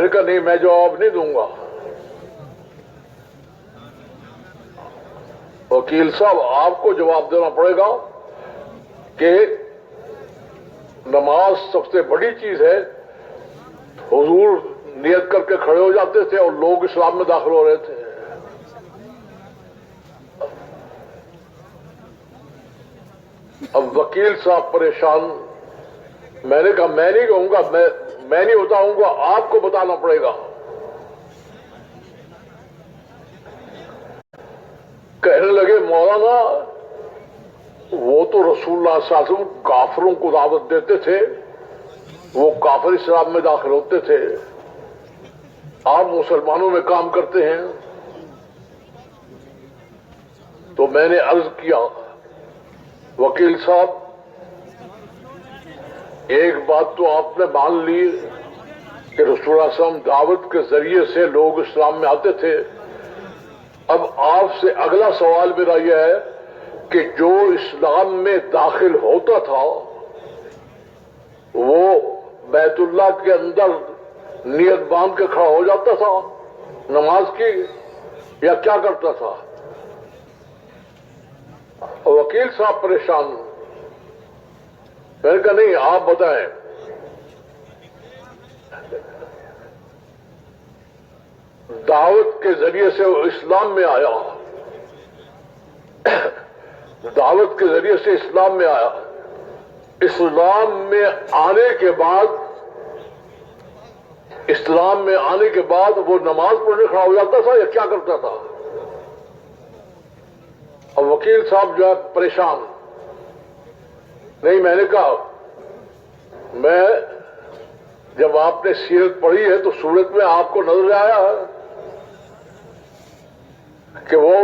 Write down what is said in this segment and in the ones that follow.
میں نے کہا نہیں میں جواب نہیں دوں گا. وکیل صاحب آپ کو جواب دینا پڑے گا کہ نماز سب سے بڑی چیز ہے. حضور نیت کر کے کھڑے ہو جاتے تھے اور لوگ اسلام میں داخل ہو رہے تھے. اب وکیل صاحب پریشان. میں نے کہا میں نہیں کہوں گا, میں نہیں بتاؤں گا, آپ کو بتانا پڑے گا. کہنے لگے مولانا وہ تو رسول اللہ صلی اللہ علیہ وسلم کافروں کو دعوت دیتے تھے, وہ کافر اسلام میں داخل ہوتے تھے, آپ مسلمانوں میں کام کرتے ہیں. تو میں نے عرض کیا وکیل صاحب ایک بات تو آپ نے مان لی کہ رسول اللہ صلی اللہ علیہ وسلم دعوت کے ذریعے سے لوگ اسلام میں آتے تھے. اب آپ سے اگلا سوال میرا یہ ہے کہ جو اسلام میں داخل ہوتا تھا وہ بیت اللہ کے اندر نیت باندھ کے کھڑا ہو جاتا تھا نماز کی یا کیا کرتا تھا؟ وکیل صاحب پریشان. میں نے کہا نہیں آپ بتائیں. دعوت کے ذریعے سے وہ اسلام میں آیا, دعوت کے ذریعے سے اسلام میں آیا. اسلام میں آنے کے بعد وہ نماز پڑھنے کھڑا ہو جاتا تھا یا کیا کرتا تھا؟ اب وکیل صاحب جو ہے پریشان. نہیں میں نے کہا میں جب آپ نے سیرت پڑھی ہے تو سورت میں آپ کو نظر آیا کہ وہ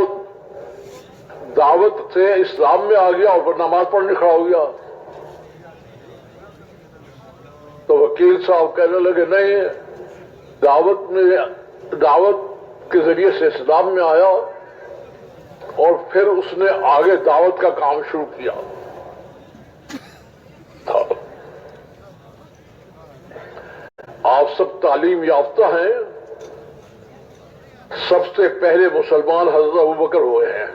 دعوت سے اسلام میں آ گیا اور پھر نماز پڑھنے کھڑا ہو گیا. تو وکیل صاحب کہنے لگے نہیں دعوت کے ذریعے سے اسلام میں آیا اور پھر اس نے آگے دعوت کا کام شروع کیا. آپ سب تعلیم یافتہ ہیں, سب سے پہلے مسلمان حضرت ابوبکر ہوئے ہیں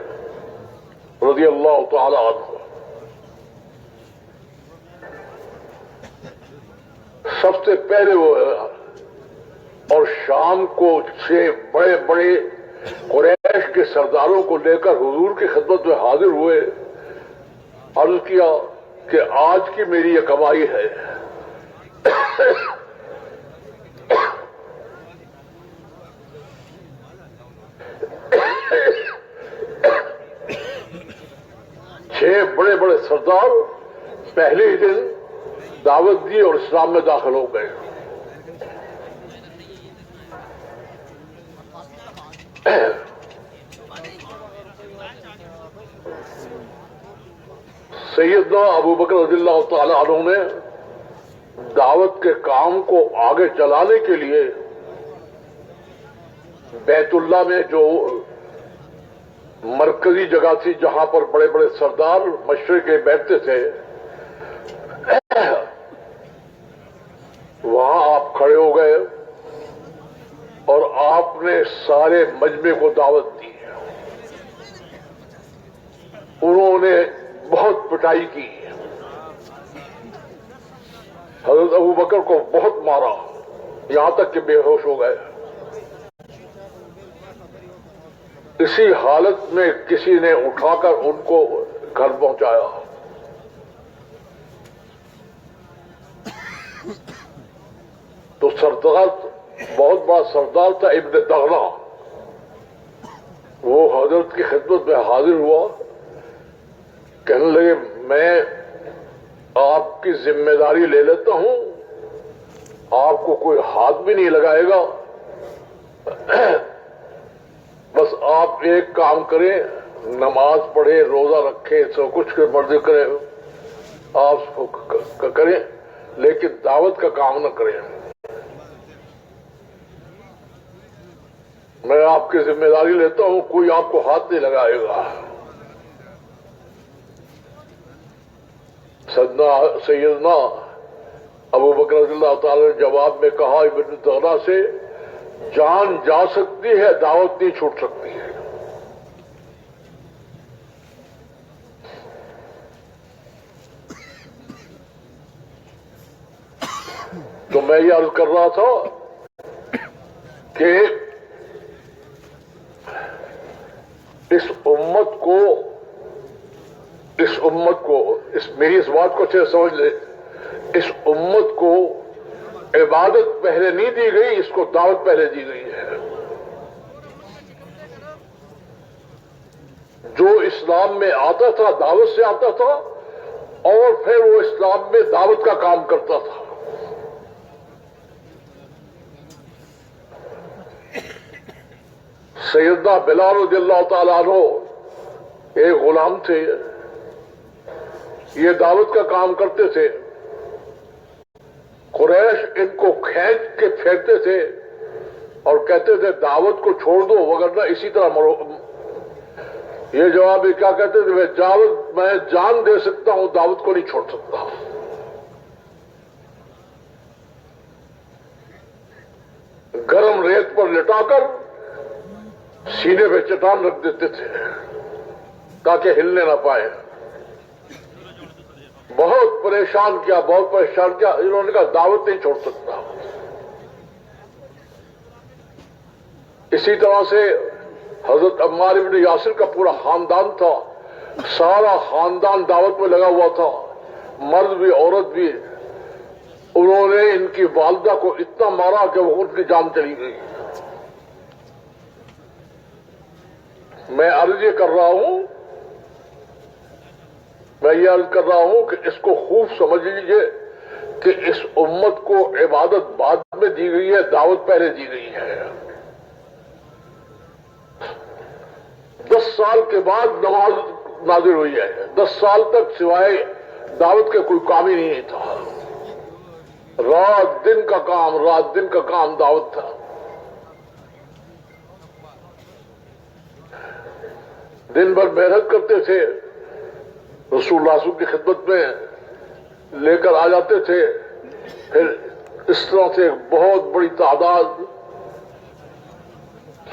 رضی اللہ تعالی عنہ. سب سے پہلے وہ اور شام کو 6 بڑے بڑے قریش کے سرداروں کو لے کر حضور کی خدمت میں حاضر ہوئے. عرض کیا کہ آج کی میری یہ کمائی ہے. چھ بڑے بڑے سردار پہلے ہی دن دعوت دی اور اسلام میں داخل ہو گئے. سیدنا ابوبکر رضی اللہ تعالی عنہ نے دعوت کے کام کو آگے چلانے کے لیے بیت اللہ میں جو مرکزی جگہ تھی جہاں پر بڑے بڑے سردار مشرق کے بیٹھتے تھے وہاں آپ کھڑے ہو گئے اور آپ نے سارے مجمع کو دعوت دی. انہوں نے بہت پٹائی کی, حضرت ابوبکر کو بہت مارا یہاں تک کہ بے ہوش ہو گئے. اسی حالت میں کسی نے اٹھا کر ان کو گھر پہنچایا. تو سردار بہت بڑا سردار تھا ابن دغنا, وہ حضرت کی خدمت میں حاضر ہوا. کہنے لگے میں آپ کی ذمہ داری لے لیتا ہوں, آپ کو کوئی ہاتھ بھی نہیں لگائے گا, بس آپ ایک کام کریں, نماز پڑھیں, روزہ رکھیں, سب کچھ کے مرضی کریں, آپ کریں لیکن دعوت کا کام نہ کریں. میں آپ کی ذمہ داری لیتا ہوں, کوئی آپ کو ہاتھ نہیں لگائے گا. سیدنا ابو بکر رضی اللہ تعالی نے جواب میں کہا ابن دغنہ سے جان جا سکتی ہے دعوت نہیں چھوٹ سکتی ہے. تو میں یہ عرض کر رہا تھا کہ اس امت کو میری اس بات کو اچھے سمجھ لے, اس امت کو عبادت پہلے نہیں دی گئی, اس کو دعوت پہلے دی گئی ہے. جو اسلام میں آتا تھا دعوت سے آتا تھا اور پھر وہ اسلام میں دعوت کا کام کرتا تھا. سیدنا بلال رضی اللہ تعالیٰ عنہ ایک غلام تھے, یہ دعوت کا کام کرتے تھے. قریش ان کو کھینچ کے پھینکتے تھے اور کہتے تھے دعوت کو چھوڑ دو وگرنہ اسی طرح مرو. یہ جواب کیا کہتے تھے, میں جان دے سکتا ہوں دعوت کو نہیں چھوڑ سکتا. گرم ریت پر لٹا کر سینے پہ چٹان رکھ دیتے تھے تاکہ ہلنے نہ پائے. بہت پریشان کیا, انہوں نے کہا دعوت نہیں چھوڑ سکتا. اسی طرح سے حضرت عمار بن یاسر کا پورا خاندان تھا, سارا خاندان دعوت میں لگا ہوا تھا, مرد بھی عورت بھی. انہوں نے ان کی والدہ کو اتنا مارا کہ وہ ان کی جان چلی گئی. میں عرض یہ کر رہا ہوں کہ اس کو خوب سمجھ لیجئے کہ اس امت کو عبادت بعد میں دی گئی ہے, دعوت پہلے دی گئی ہے. 10 سال کے بعد نماز نازل ہوئی ہے. 10 سال تک سوائے دعوت کے کوئی کام ہی نہیں تھا. رات دن کا کام دعوت تھا. دن بھر محنت کرتے تھے, رسول اللہ صلی اللہ علیہ وسلم کی خدمت میں لے کر آ جاتے تھے. پھر اس طرح سے ایک بہت بڑی تعداد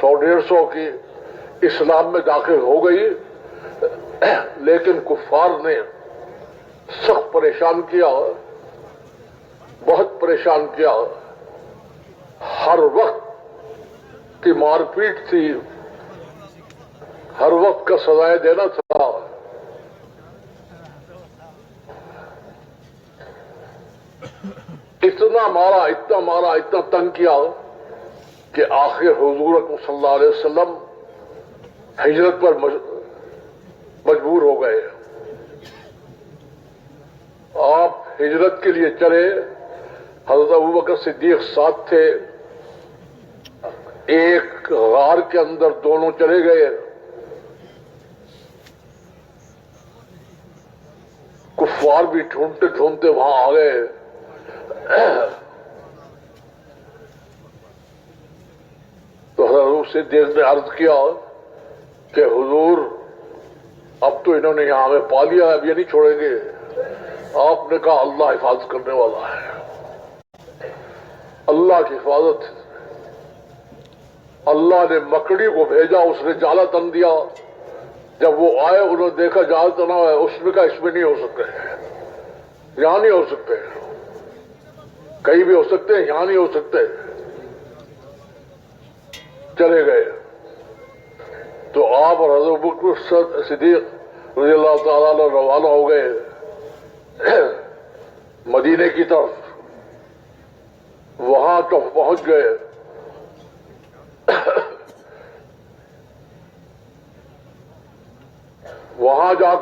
100-150 کی اسلام میں داخل ہو گئی. لیکن کفار نے سخت پریشان کیا, بہت پریشان کیا. ہر وقت کی مار پیٹ تھی, ہر وقت کا سزائے دینا تھا. اتنا مارا, اتنا تنگ کیا کہ آخر حضور اکرم صلی اللہ علیہ وسلم ہجرت پر مجبور ہو گئے. آپ ہجرت کے لیے چلے. حضرت ابوبکر صدیق ساتھ تھے. ایک غار کے اندر دونوں چلے گئے. کفار بھی ڈھونڈتے ڈھونڈتے وہاں آ گئے. تو حضرت صدیق نے عرض کیا کہ حضور اب تو انہوں نے یہاں ہمیں پا لیا ہے, اب یہ نہیں چھوڑیں گے. آپ نے کہا اللہ حفاظت کرنے والا ہے, اللہ کی حفاظت. اللہ نے مکڑی کو بھیجا, اس نے جالا تن دیا. جب وہ آئے انہوں نے دیکھا جال تنا ہوا ہے, اس نے کہا اس میں نہیں ہو سکتے, یہاں نہیں ہو سکتے, کہیں بھی ہو سکتے ہیں, یہاں نہیں ہو سکتے. چلے گئے. تو آپ اور حضرت ابوبکر صدیق رضی اللہ تعالیٰ عنہ روانہ ہو گئے مدینے کی طرف. وہاں تو پہنچ گئے. وہاں جا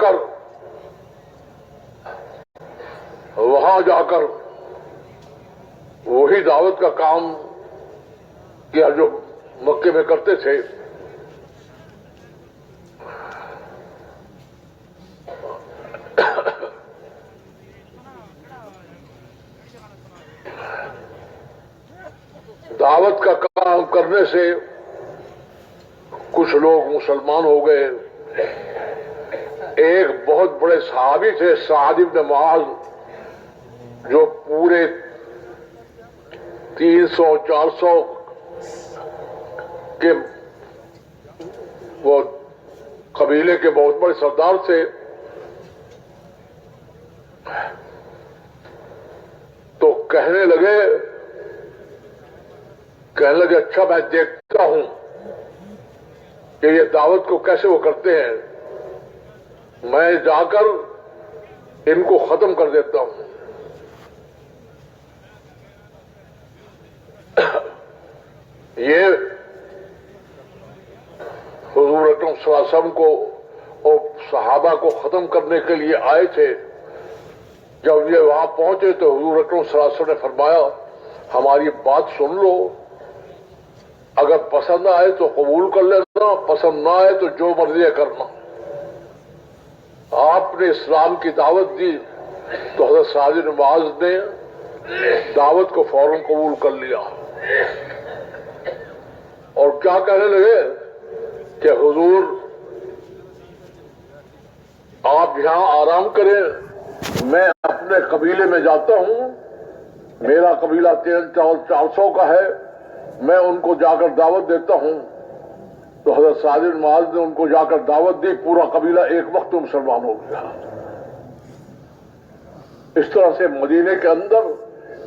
کر وہی دعوت کا کام کیا جو مکے میں کرتے تھے. دعوت کا کام کرنے سے کچھ لوگ مسلمان ہو گئے. ایک بہت بڑے صحابی تھے سعد بن معاذ, جو پورے 300-400 کے وہ قبیلے کے بہت بڑے سردار تھے، تو کہنے لگے اچھا میں دیکھتا ہوں کہ یہ دعوت کو کیسے وہ کرتے ہیں، میں جا کر ان کو ختم کر دیتا ہوں۔ یہ حضور اکرم صلی اللہ علیہ وسلم کو اور صحابہ کو ختم کرنے کے لیے آئے تھے۔ جب یہ وہاں پہنچے تو حضور اکرم صلی اللہ علیہ وسلم نے فرمایا ہماری بات سن لو، اگر پسند آئے تو قبول کر لینا، پسند نہ آئے تو جو مرضی ہے کرنا۔ آپ نے اسلام کی دعوت دی تو حضرت سعد بن معاذ نے دعوت کو فوراً قبول کر لیا اور کیا کہنے لگے کہ حضور آپ یہاں آرام کریں، میں اپنے قبیلے میں جاتا ہوں، میرا قبیلہ 300-400 کا ہے، میں ان کو جا کر دعوت دیتا ہوں۔ تو حضرت سعد بن معاذ نے ان کو جا کر دعوت دی، پورا قبیلہ ایک وقت میں مسلمان ہو گیا۔ اس طرح سے مدینے کے اندر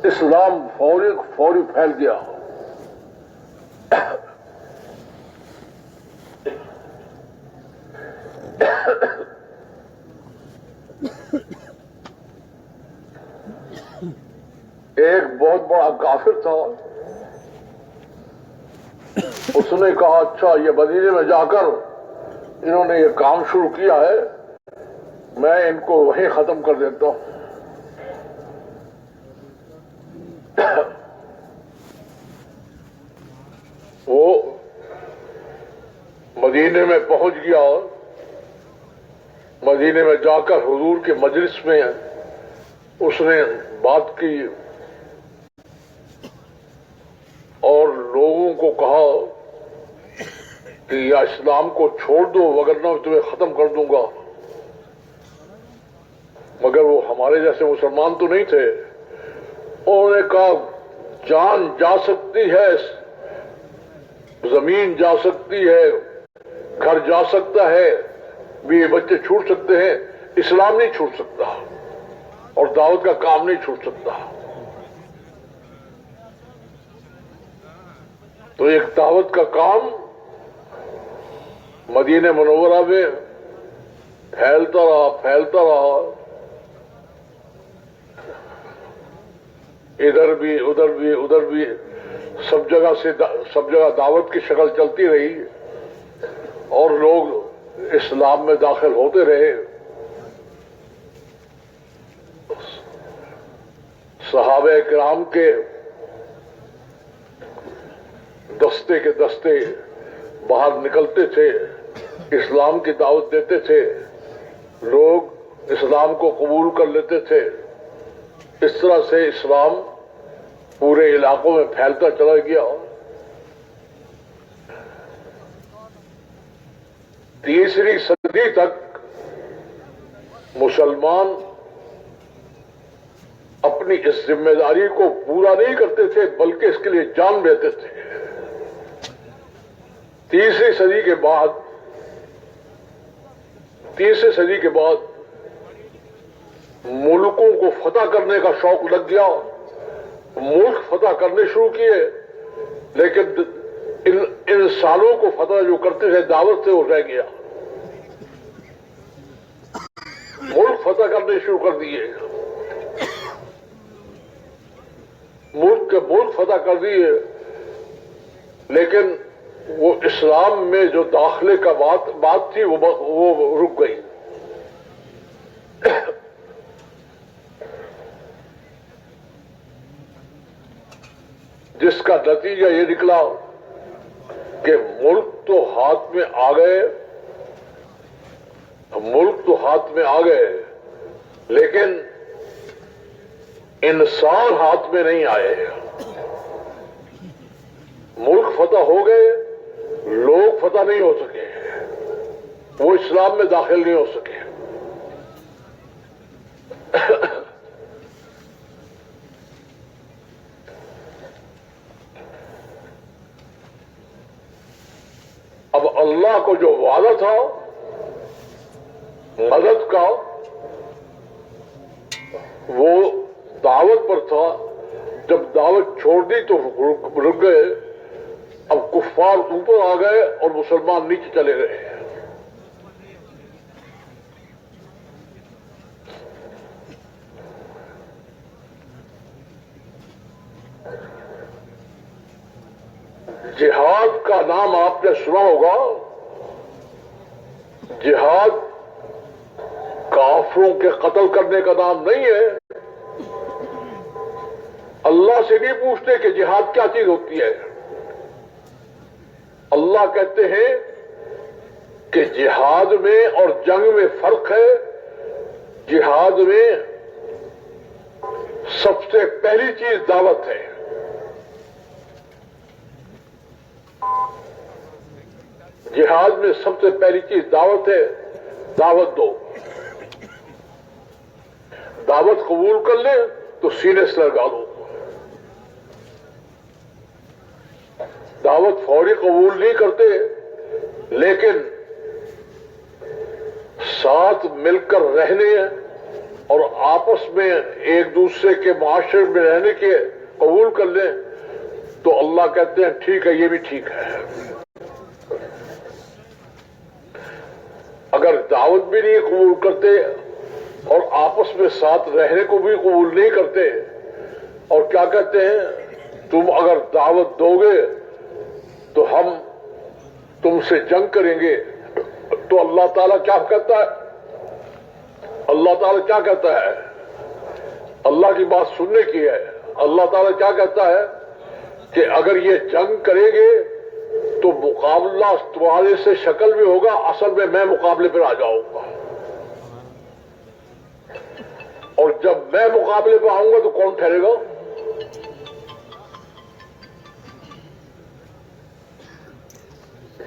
اسلام فوری پھیل گیا۔ ایک بہت بڑا کافر تھا، اس نے کہا اچھا یہ مدینے میں جا کر انہوں نے یہ کام شروع کیا ہے، میں ان کو وہیں ختم کر دیتا ہوں۔ وہ مدینے میں پہنچ گیا اور مدینے میں جا کر حضور کے مجلس میں اس نے بات کی اور لوگوں کو کہا کہ یا اسلام کو چھوڑ دو وگرنہ میں تمہیں ختم کر دوں گا۔ مگر وہ ہمارے جیسے مسلمان تو نہیں تھے، انہوں نے کہا جان جا سکتی ہے، زمین جا سکتی ہے، گھر جا سکتا ہے، بھی بچے چھوٹ سکتے ہیں، اسلام نہیں چھوٹ سکتا اور دعوت کا کام نہیں چھوٹ سکتا۔ تو ایک دعوت کا کام مدینہ منورہ میں پھیلتا رہا، ادھر بھی ادھر بھی سب جگہ دعوت کی شکل چلتی رہی اور لوگ اسلام میں داخل ہوتے رہے۔ صحابہ کرام کے دستے کے دستے باہر نکلتے تھے، اسلام کی دعوت دیتے تھے، لوگ اسلام کو قبول کر لیتے تھے۔ اس طرح سے اسلام پورے علاقوں میں پھیلتا چلا گیا۔ 3 صدی تک مسلمان اپنی اس ذمہ داری کو پورا نہیں کرتے تھے بلکہ اس کے لیے جان دیتے تھے۔ 3 صدی کے بعد ملکوں کو فتح کرنے کا شوق لگ گیا، ملک فتح کرنے شروع کیے، لیکن ان سالوں کو فتح جو کرتے تھے دعوت سے وہ رہ گیا۔ ملک فتح کرنے شروع کر دیے، ملک فتح کر دیے، لیکن وہ اسلام میں جو داخلے کا بات تھی وہ رک گئی۔ جس کا نتیجہ یہ نکلا کہ ملک تو ہاتھ میں آ گئے لیکن انسان ہاتھ میں نہیں آئے۔ ملک فتح ہو گئے، لوگ فتح نہیں ہو سکے، وہ اسلام میں داخل نہیں ہو سکے۔ اب اللہ کو جو وعدہ تھا مدد کا وہ دعوت پر تھا، جب دعوت چھوڑ دی تو رک گئے. اب کفار اوپر آ گئے اور مسلمان نیچے چلے گئے. جہاد کا نام آپ نے سنا ہوگا. جہاد کافروں کے قتل کرنے کا نام نہیں ہے. اللہ سے نہیں پوچھتے کہ جہاد کیا چیز ہوتی ہے. اللہ کہتے ہیں کہ جہاد میں اور جنگ میں فرق ہے. جہاد میں سب سے پہلی چیز دعوت ہے. جہاد میں سب سے پہلی چیز دعوت ہے. دعوت دو. دعوت قبول کر لیں تو سینے سے لگا دو. دعوت فوری قبول نہیں کرتے، لیکن ساتھ مل کر رہنے اور آپس میں ایک دوسرے کے معاشرے میں رہنے کے قبول کر لیں تو اللہ کہتے ہیں ٹھیک ہے، یہ بھی ٹھیک ہے. اگر دعوت بھی نہیں قبول کرتے اور آپس میں ساتھ رہنے کو بھی قبول نہیں کرتے اور کیا کہتے ہیں تم اگر دعوت دو گے تو ہم تم سے جنگ کریں گے، تو اللہ تعالیٰ کیا کہتا ہے؟ اللہ تعالیٰ کیا کہتا ہے؟ اللہ کی بات سننے کی ہے. اللہ تعالیٰ کیا کہتا ہے کہ اگر یہ جنگ کریں گے تو مقابلہ تمہارے سے شکل میں ہوگا، اصل میں میں مقابلے پر آ جاؤں گا. اور جب میں مقابلے پہ آؤں گا تو کون ٹھہرے گا؟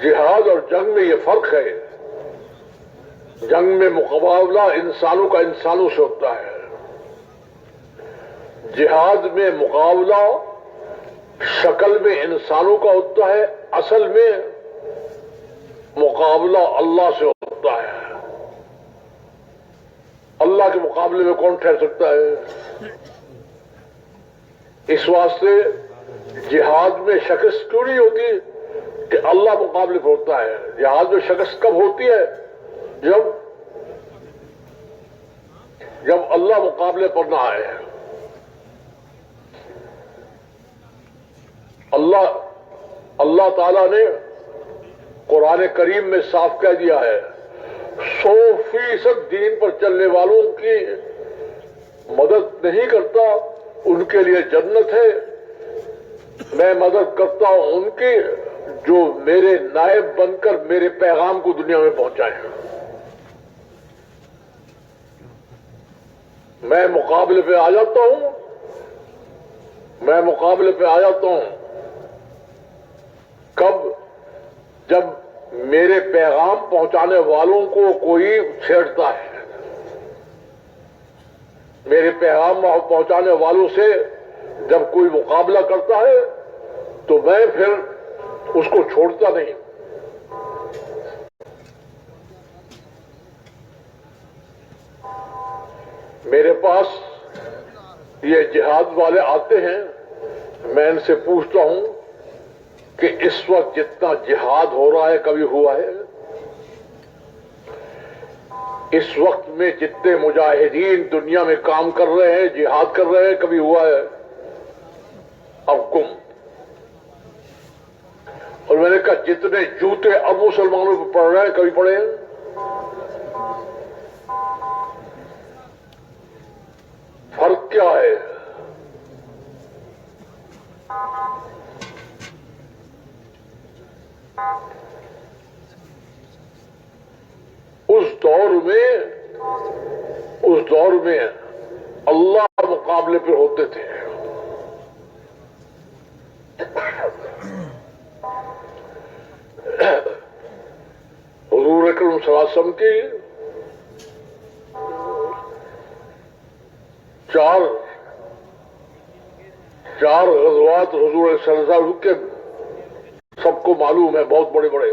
جہاد اور جنگ میں یہ فرق ہے. جنگ میں مقابلہ انسانوں کا انسانوں سے ہوتا ہے. جہاد میں مقابلہ شکل میں انسانوں کا ہوتا ہے، اصل میں مقابلہ اللہ سے ہوتا ہے. اللہ کے مقابلے میں کون ٹھہر سکتا ہے؟ اس واسطے جہاد میں شکست کیوں نہیں ہوتی کہ اللہ مقابلے پر ہوتا ہے. جہاد میں شکست کب ہوتی ہے؟ جب اللہ مقابلے پر نہ آئے. اللہ تعالیٰ نے قرآن کریم میں صاف کہہ دیا ہے 100% دین پر چلنے والوں کی مدد نہیں کرتا، ان کے لیے جنت ہے. میں مدد کرتا ہوں ان کی جو میرے نائب بن کر میرے پیغام کو دنیا میں پہنچائیں. میں مقابلے پہ آ جاتا ہوں. میں مقابلے پہ آ جاتا ہوں کب؟ جب میرے پیغام پہنچانے والوں کو کوئی چھیڑتا ہے. میرے پیغام پہنچانے والوں سے جب کوئی مقابلہ کرتا ہے تو میں پھر اس کو چھوڑتا نہیں. میرے پاس یہ جہاد والے آتے ہیں، میں ان سے پوچھتا ہوں کہ اس وقت جتنا جہاد ہو رہا ہے کبھی ہوا ہے؟ اس وقت میں جتنے مجاہدین دنیا میں کام کر رہے ہیں، جہاد کر رہے ہیں، کبھی ہوا ہے؟ اب گم. اور میں نے کہا جتنے جوتے اب مسلمانوں پہ پڑ رہے ہیں کبھی پڑے ہیں؟ فرق کیا ہے؟ اس دور میں اللہ مقابلے پہ ہوتے تھے. حضور اکرم صلی اللہ علیہ وسلم کی چار غزوات حضور صلی اللہ علیہ وسلم کے سب کو معلوم ہے، بہت بڑے بڑے.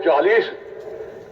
40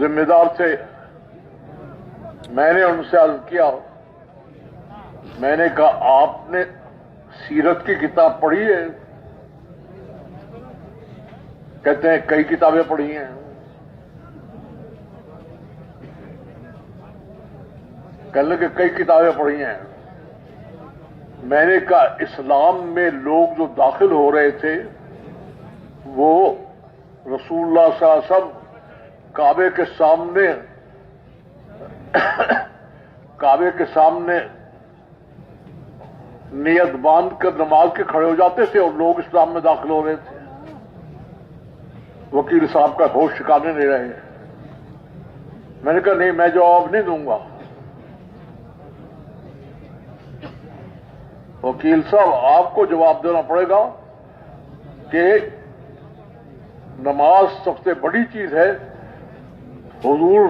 ذمہ دار تھے. میں نے ان سے عرض کیا، میں نے کہا آپ نے سیرت کی کتاب پڑھی ہے؟ کہتے ہیں کئی کتابیں پڑھی ہیں. کہنے لگے کئی کتابیں پڑھی ہیں. میں نے کہا اسلام میں لوگ جو داخل ہو رہے تھے وہ رسول اللہ صلی اللہ علیہ وسلم کعبے کے سامنے نیت باندھ کر نماز کے کھڑے ہو جاتے تھے اور لوگ اسلام میں داخل ہو رہے تھے. وکیل صاحب کا ہوش ٹھکانے نہیں رہے. میں نے کہا نہیں، میں جواب نہیں دوں گا. وکیل صاحب آپ کو جواب دینا پڑے گا کہ نماز سب سے بڑی چیز ہے. حضور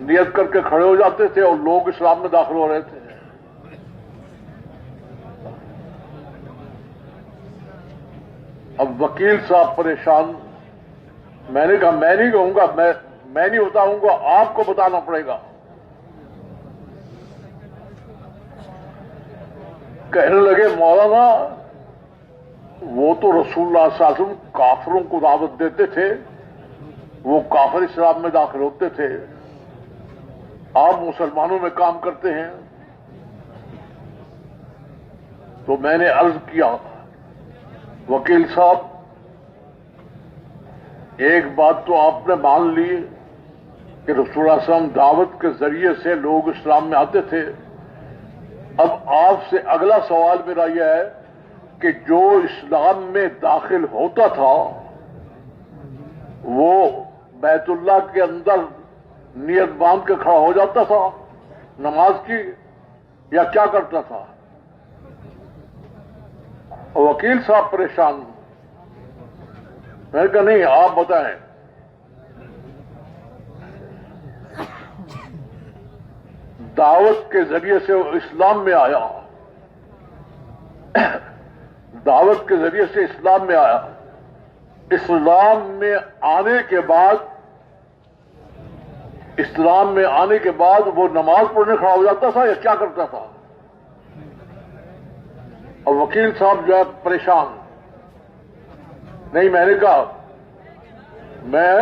نیت کر کے کھڑے ہو جاتے تھے اور لوگ اسلام میں داخل ہو رہے تھے. اب وکیل صاحب پریشان. میں نے کہا میں نہیں کہوں گا، میں نہیں بتاؤں گا، آپ کو بتانا پڑے گا. کہنے لگے مولانا وہ تو رسول اللہ صلی اللہ علیہ وسلم کافروں کو دعوت دیتے تھے، وہ کافر اسلام میں داخل ہوتے تھے، آپ مسلمانوں میں کام کرتے ہیں. تو میں نے عرض کیا وکیل صاحب ایک بات تو آپ نے مان لی کہ رسول اللہ صلی اللہ علیہ وسلم دعوت کے ذریعے سے لوگ اسلام میں آتے تھے. اب آپ سے اگلا سوال میرا یہ ہے کہ جو اسلام میں داخل ہوتا تھا وہ بیت اللہ کے اندر نیت باندھ کے کھڑا ہو جاتا تھا نماز کی، یا کیا کرتا تھا؟ وکیل صاحب پریشان. میں نے کہا نہیں آپ بتائیں. دعوت کے ذریعے سے وہ اسلام میں آیا، دعوت کے ذریعے سے اسلام میں آیا. اسلام میں آنے کے بعد وہ نماز پڑھنے کھڑا ہو جاتا تھا یا کیا کرتا تھا؟ اور وکیل صاحب جو ہے پریشان. نہیں، میں نے کہا میں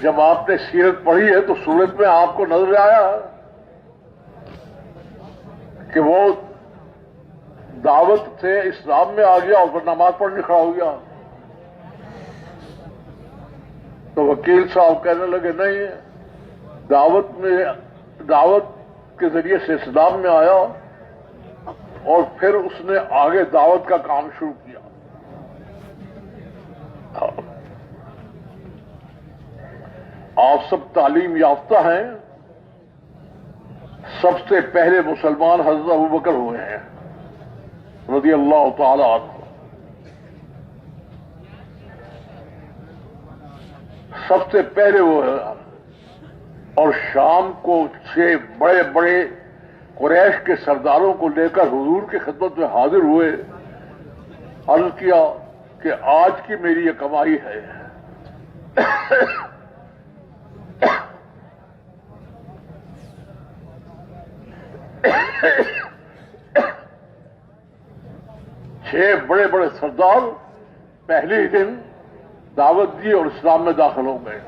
جب آپ نے سیرت پڑھی ہے تو سورت میں آپ کو نظر آیا کہ وہ دعوت سے اسلام میں آ گیا اور پھر نماز پڑھنے کھڑا ہو گیا. تو وکیل صاحب کہنے لگے نہیں، دعوت کے ذریعے سے اسلام میں آیا اور پھر اس نے آگے دعوت کا کام شروع کیا. آپ سب تعلیم یافتہ ہیں. سب سے پہلے مسلمان حضرت ابوبکر ہوئے ہیں رضی اللہ تعالی عنہ. سب سے پہلے وہ ہے. اور شام کو 6 بڑے بڑے قریش کے سرداروں کو لے کر حضور کی خدمت میں حاضر ہوئے. عرض کیا کہ آج کی میری یہ کمائی ہے. چھ بڑے بڑے سردار پہلے ہی دن دعوت دی اور اسلام میں داخل ہو گئے.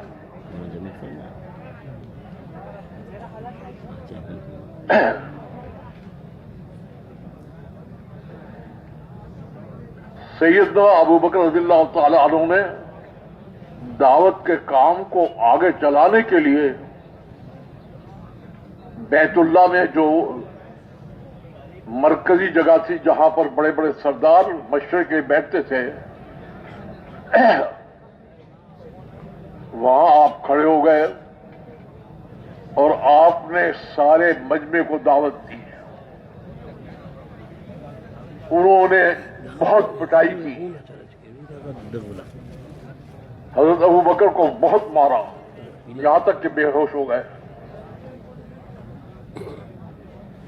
سیدنا ابوبکر رضی اللہ تعالی عنہ نے دعوت کے کام کو آگے چلانے کے لیے بیت اللہ میں جو مرکزی جگہ تھی جہاں پر بڑے بڑے سردار مشرق کے بیٹھتے تھے، وہاں آپ کھڑے ہو گئے اور آپ نے سارے مجمع کو دعوت دی. انہوں نے بہت پٹائی کی، حضرت ابوبکر کو بہت مارا یہاں تک کہ بے ہوش ہو گئے.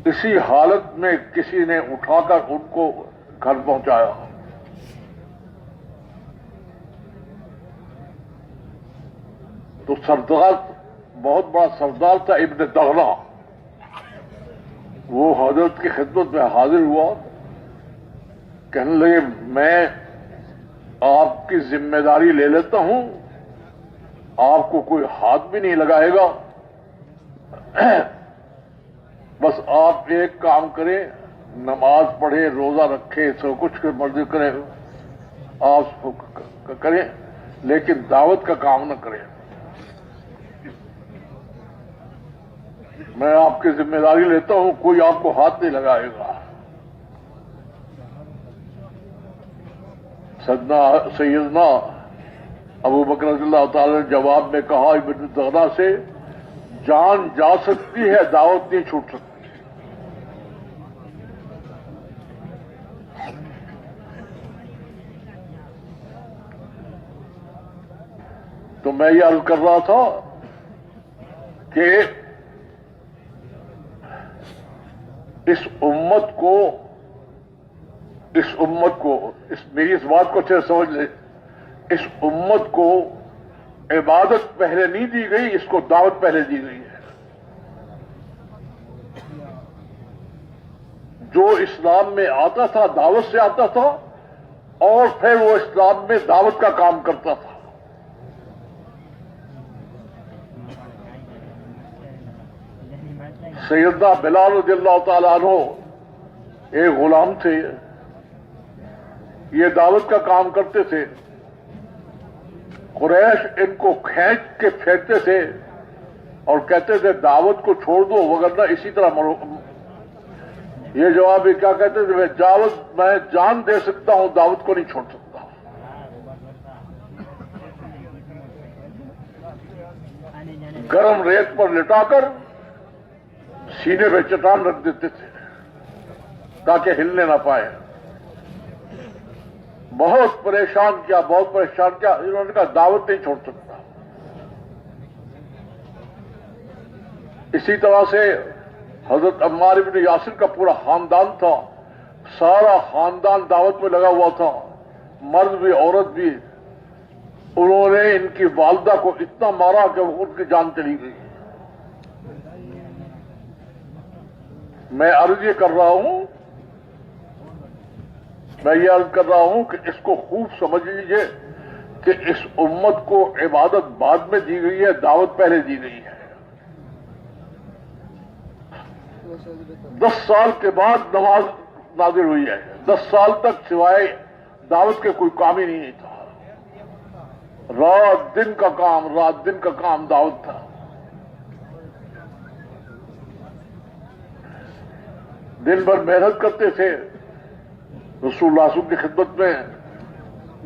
اسی حالت میں کسی نے اٹھا کر ان کو گھر پہنچایا. تو سردار بہت بڑا سردار تھا ابن دغنا، وہ حضرت کی خدمت میں حاضر ہوا، کہنے لگے میں آپ کی ذمہ داری لے لیتا ہوں، آپ کو کوئی ہاتھ بھی نہیں لگائے گا، بس آپ ایک کام کریں، نماز پڑھیں، روزہ رکھیں، سب کچھ مرضی کریں، آپ کریں، لیکن دعوت کا کام نہ کریں، میں آپ کی ذمہ داری لیتا ہوں، کوئی آپ کو ہاتھ نہیں لگائے گا۔ سیدنا ابو بکر رضی اللہ تعالی نے جواب میں کہا ابن دغنا سے، جان جا سکتی ہے، دعوت نہیں چھوٹ سکتی۔ تو میں یہ عرض کر رہا تھا کہ اس امت کو میری اس بات کو اچھے سمجھ لیں، اس امت کو عبادت پہلے نہیں دی گئی، اس کو دعوت پہلے دی گئی ہے۔ جو اسلام میں آتا تھا دعوت سے آتا تھا، اور پھر وہ اسلام میں دعوت کا کام کرتا تھا۔ سیدنا بلال رضی اللہ تعالیٰ عنہ ایک غلام تھے، یہ دعوت کا کام کرتے تھے، قریش ان کو کھینچ کے پھینکتے تھے اور کہتے تھے دعوت کو چھوڑ دو وگرنہ اسی طرح مرو۔ یہ جواب یہ کیا کہتے تھے، میں جان دے سکتا ہوں، دعوت کو نہیں چھوڑ سکتا۔ گرم ریت پر لٹا کر سینے پہ چٹان رکھ دیتے تھے تاکہ ہلنے نہ پائے۔ بہت پریشان کیا، انہوں نے کہا دعوت نہیں چھوڑ سکتا۔ اسی طرح سے حضرت عمار بن یاسر کا پورا خاندان تھا، سارا خاندان دعوت میں لگا ہوا تھا، مرد بھی عورت بھی۔ انہوں نے ان کی والدہ کو اتنا مارا کہ ان کی جان چلی گئی۔ میں عرض یہ کر رہا ہوں کہ اس کو خوب سمجھ لیجئے کہ اس امت کو عبادت بعد میں دی گئی ہے، دعوت پہلے دی گئی ہے۔ 10 سال کے بعد نماز نازل ہوئی ہے، 10 سال تک سوائے دعوت کے کوئی کام ہی نہیں تھا، رات دن کا کام دعوت تھا۔ دن بھر محنت کرتے تھے، رسول اللہ صلی اللہ علیہ وسلم کی خدمت میں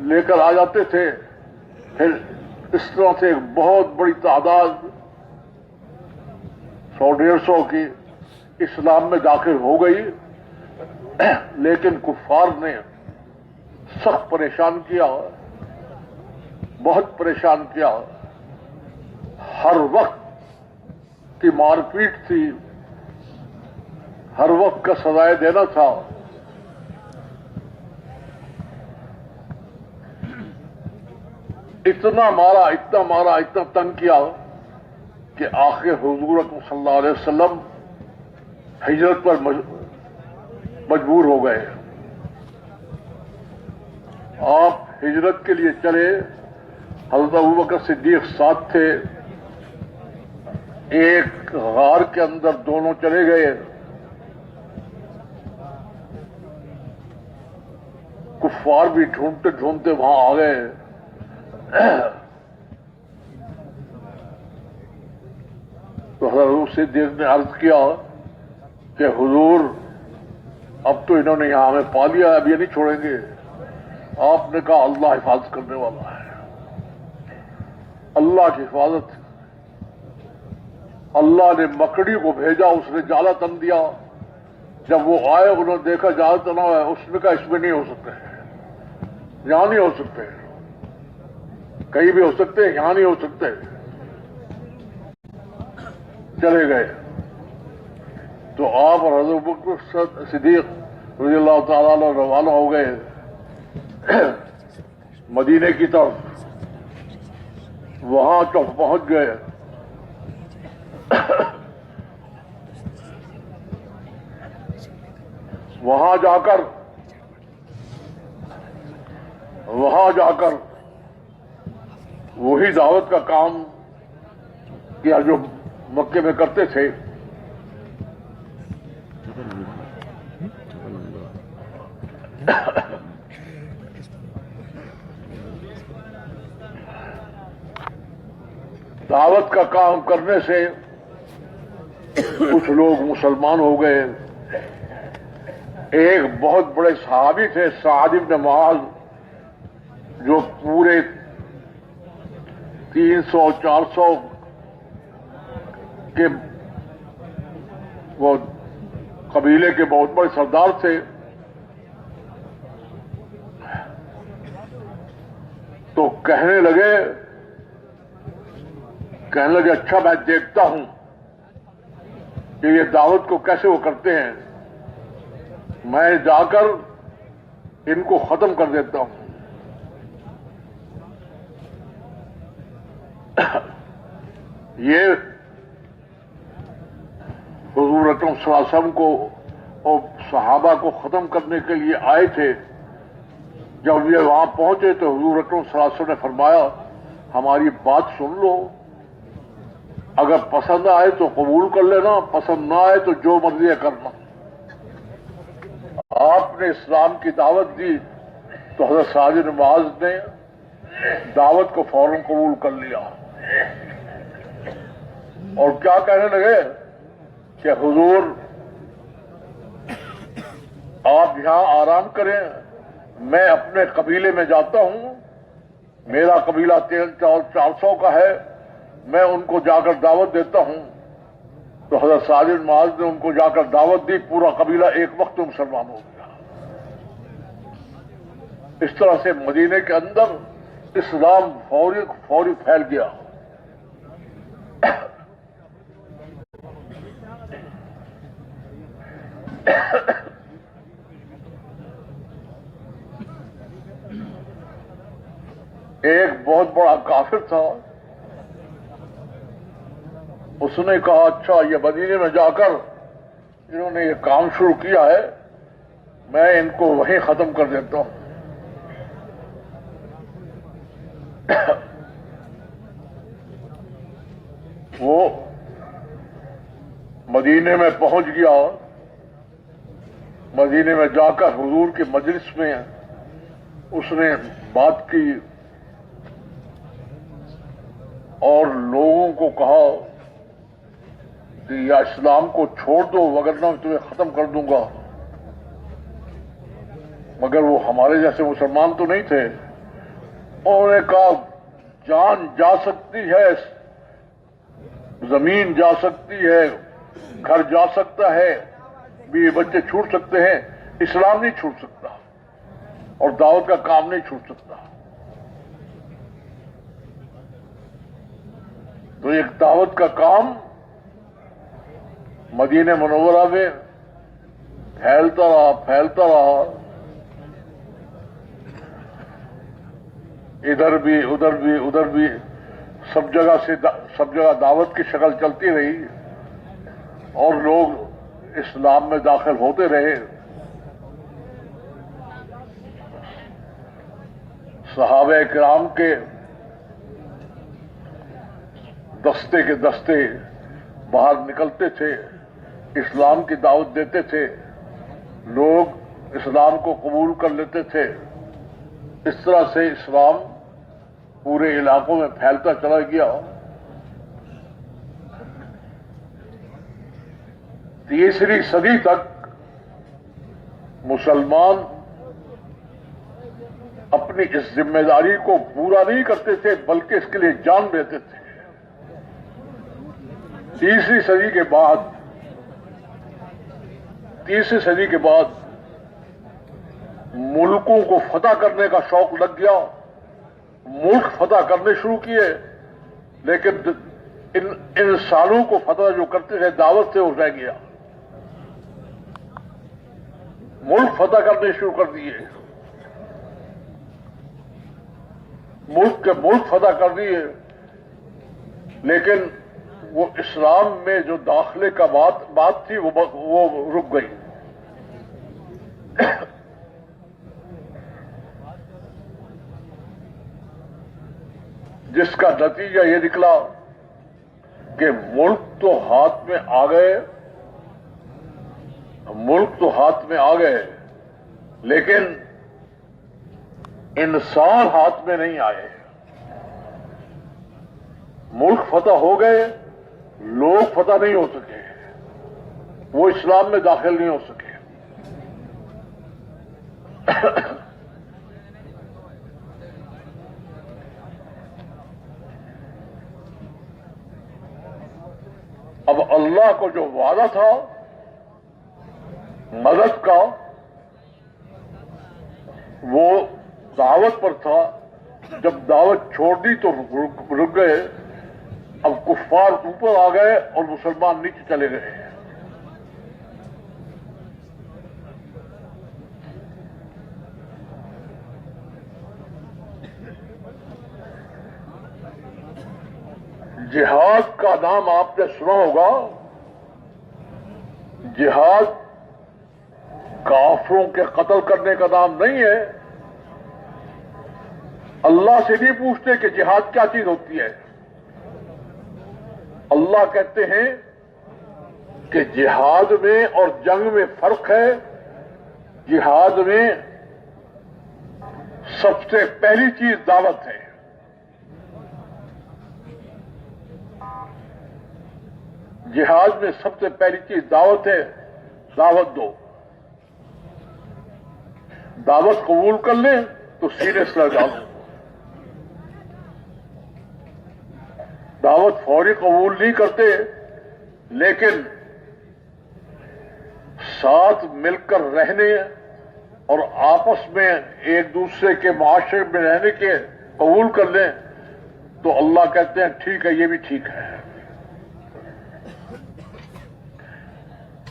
لے کر آ جاتے تھے، پھر اس طرح سے ایک بہت بڑی تعداد 100-150 کی اسلام میں داخل ہو گئی، لیکن کفار نے سخت پریشان کیا، بہت پریشان کیا، ہر وقت کی مار پیٹ تھی، ہر وقت کا سزائے دینا تھا۔ اتنا مارا، اتنا تنگ کیا کہ آخر حضور اکرم صلی اللہ علیہ وسلم ہجرت پر مجبور ہو گئے۔ آپ ہجرت کے لیے چلے، حضرت ابوبکر صدیق ساتھ تھے، ایک غار کے اندر دونوں چلے گئے، کفار بھی ڈھونڈتے ڈھونڈتے وہاں آ گئے۔ تو حضرت صدیق نے عرض کیا کہ حضور اب تو انہوں نے یہاں ہمیں پا لیا، اب یہ نہیں چھوڑیں گے۔ آپ نے کہا اللہ حفاظت کرنے والا ہے، اللہ کی حفاظت۔ اللہ نے مکڑی کو بھیجا، اس نے جالا تن دیا، جب وہ آئے انہوں نے دیکھا جالا تنا ہوا ہے، اس نے کہا اس میں نہیں ہو سکتے، یہاں نہیں ہو سکتے، کہیں بھی ہو سکتے، یہاں نہیں ہو سکتے۔ چلے گئے تو آپ اور حضرت ابوبکر صدیق رضی اللہ تعالیٰ عنہ روانہ ہو گئے مدینے کی طرف۔ وہاں تو پہنچ گئے وہاں جا کر وہی دعوت کا کام کیا جو مکے میں کرتے تھے. دعوت کا کام کرنے سے کچھ لوگ مسلمان ہو گئے. ایک بہت بڑے صحابی تھے سعد بن معاذ، جو پورے 300-400 کے وہ قبیلے کے بہت بڑے سردار تھے. تو کہنے لگے اچھا میں دیکھتا ہوں کہ یہ دعوت کو کیسے وہ کرتے ہیں، میں جا کر ان کو ختم کر دیتا ہوں. یہ حضور اکرم صلی اللہ علیہ وسلم کو اور صحابہ کو ختم کرنے کے لیے آئے تھے. جب یہ وہاں پہنچے تو حضور اکرم صلی اللہ علیہ وسلم نے فرمایا ہماری بات سن لو، اگر پسند آئے تو قبول کر لینا، پسند نہ آئے تو جو مرضی ہے کرنا. آپ نے اسلام کی دعوت دی تو حضرت سعد بن معاذ نے دعوت کو فوراً قبول کر لیا اور کیا کہنے لگے کہ حضور آپ یہاں آرام کریں، میں اپنے قبیلے میں جاتا ہوں، میرا قبیلہ 400 کا ہے، میں ان کو جا کر دعوت دیتا ہوں. تو حضرت سعد بن معاذ نے ان کو جا کر دعوت دی، پورا قبیلہ ایک وقت میں مسلمان ہو گیا. اس طرح سے مدینے کے اندر اسلام فوری پھیل گیا. ایک بہت بڑا کافر تھا، اس نے کہا اچھا یہ مدینے میں جا کر انہوں نے یہ کام شروع کیا ہے، میں ان کو وہیں ختم کر دیتا ہوں. وہ مدینے میں پہنچ گیا، مدینے میں جا کر حضور کی مجلس میں اس نے بات کی اور لوگوں کو کہا کہ یا اسلام کو چھوڑ دو وگرنہ میں تمہیں ختم کر دوں گا. مگر وہ ہمارے جیسے مسلمان تو نہیں تھے. انہوں نے کہا جان جا سکتی ہے، زمین جا سکتی ہے، گھر جا سکتا ہے، بیوی بچے چھوٹ سکتے ہیں، اسلام نہیں چھوٹ سکتا اور دعوت کا کام نہیں چھوٹ سکتا. تو ایک دعوت کا کام مدینہ منورہ میں پھیلتا رہا، ادھر بھی سب جگہ دعوت کی شکل چلتی رہی اور لوگ اسلام میں داخل ہوتے رہے. صحابہ کرام کے دستے کے دستے باہر نکلتے تھے، اسلام کی دعوت دیتے تھے، لوگ اسلام کو قبول کر لیتے تھے. اس طرح سے اسلام پورے علاقوں میں پھیلتا چلا گیا. 3 صدی تک مسلمان اپنی اس ذمہ داری کو پورا نہیں کرتے تھے بلکہ اس کے لیے جان دیتے تھے. 3 صدی کے بعد ملکوں کو فتح کرنے کا شوق لگ گیا، ملک فتح کرنے شروع کیے، لیکن ان انسانوں کو فتح جو کرتے تھے دعوت سے وہ رہ گیا. ملک فتح کرنے شروع کر دیے، ملک فتح کر دیے، لیکن وہ اسلام میں جو داخلے کا بات تھی وہ رک گئی. جس کا نتیجہ یہ نکلا کہ ملک تو ہاتھ میں آ گئے لیکن انسان ہاتھ میں نہیں آئے. ملک فتح ہو گئے، لوگ فتح نہیں ہو سکے، وہ اسلام میں داخل نہیں ہو سکے. اب اللہ کو جو وعدہ تھا مدد کا وہ دعوت پر تھا، جب دعوت چھوڑ دی تو رک گئے. اب کفار اوپر آ گئے اور مسلمان نیچے چلے گئے. جہاد کا نام آپ نے سنا ہوگا. جہاد کافروں کے قتل کرنے کا نام نہیں ہے. اللہ سے نہیں پوچھتے کہ جہاد کیا چیز ہوتی ہے. اللہ کہتے ہیں کہ جہاد میں اور جنگ میں فرق ہے. جہاد میں سب سے پہلی چیز دعوت ہے. جہاد میں سب سے پہلی چیز دعوت ہے. دعوت دو. دعوت قبول کر لیں تو سینے سے لگ ڈالو. دعوت فوری قبول نہیں کرتے لیکن ساتھ مل کر رہنے اور آپس میں ایک دوسرے کے معاشرے میں رہنے کے قبول کر لیں تو اللہ کہتے ہیں ٹھیک ہے، یہ بھی ٹھیک ہے.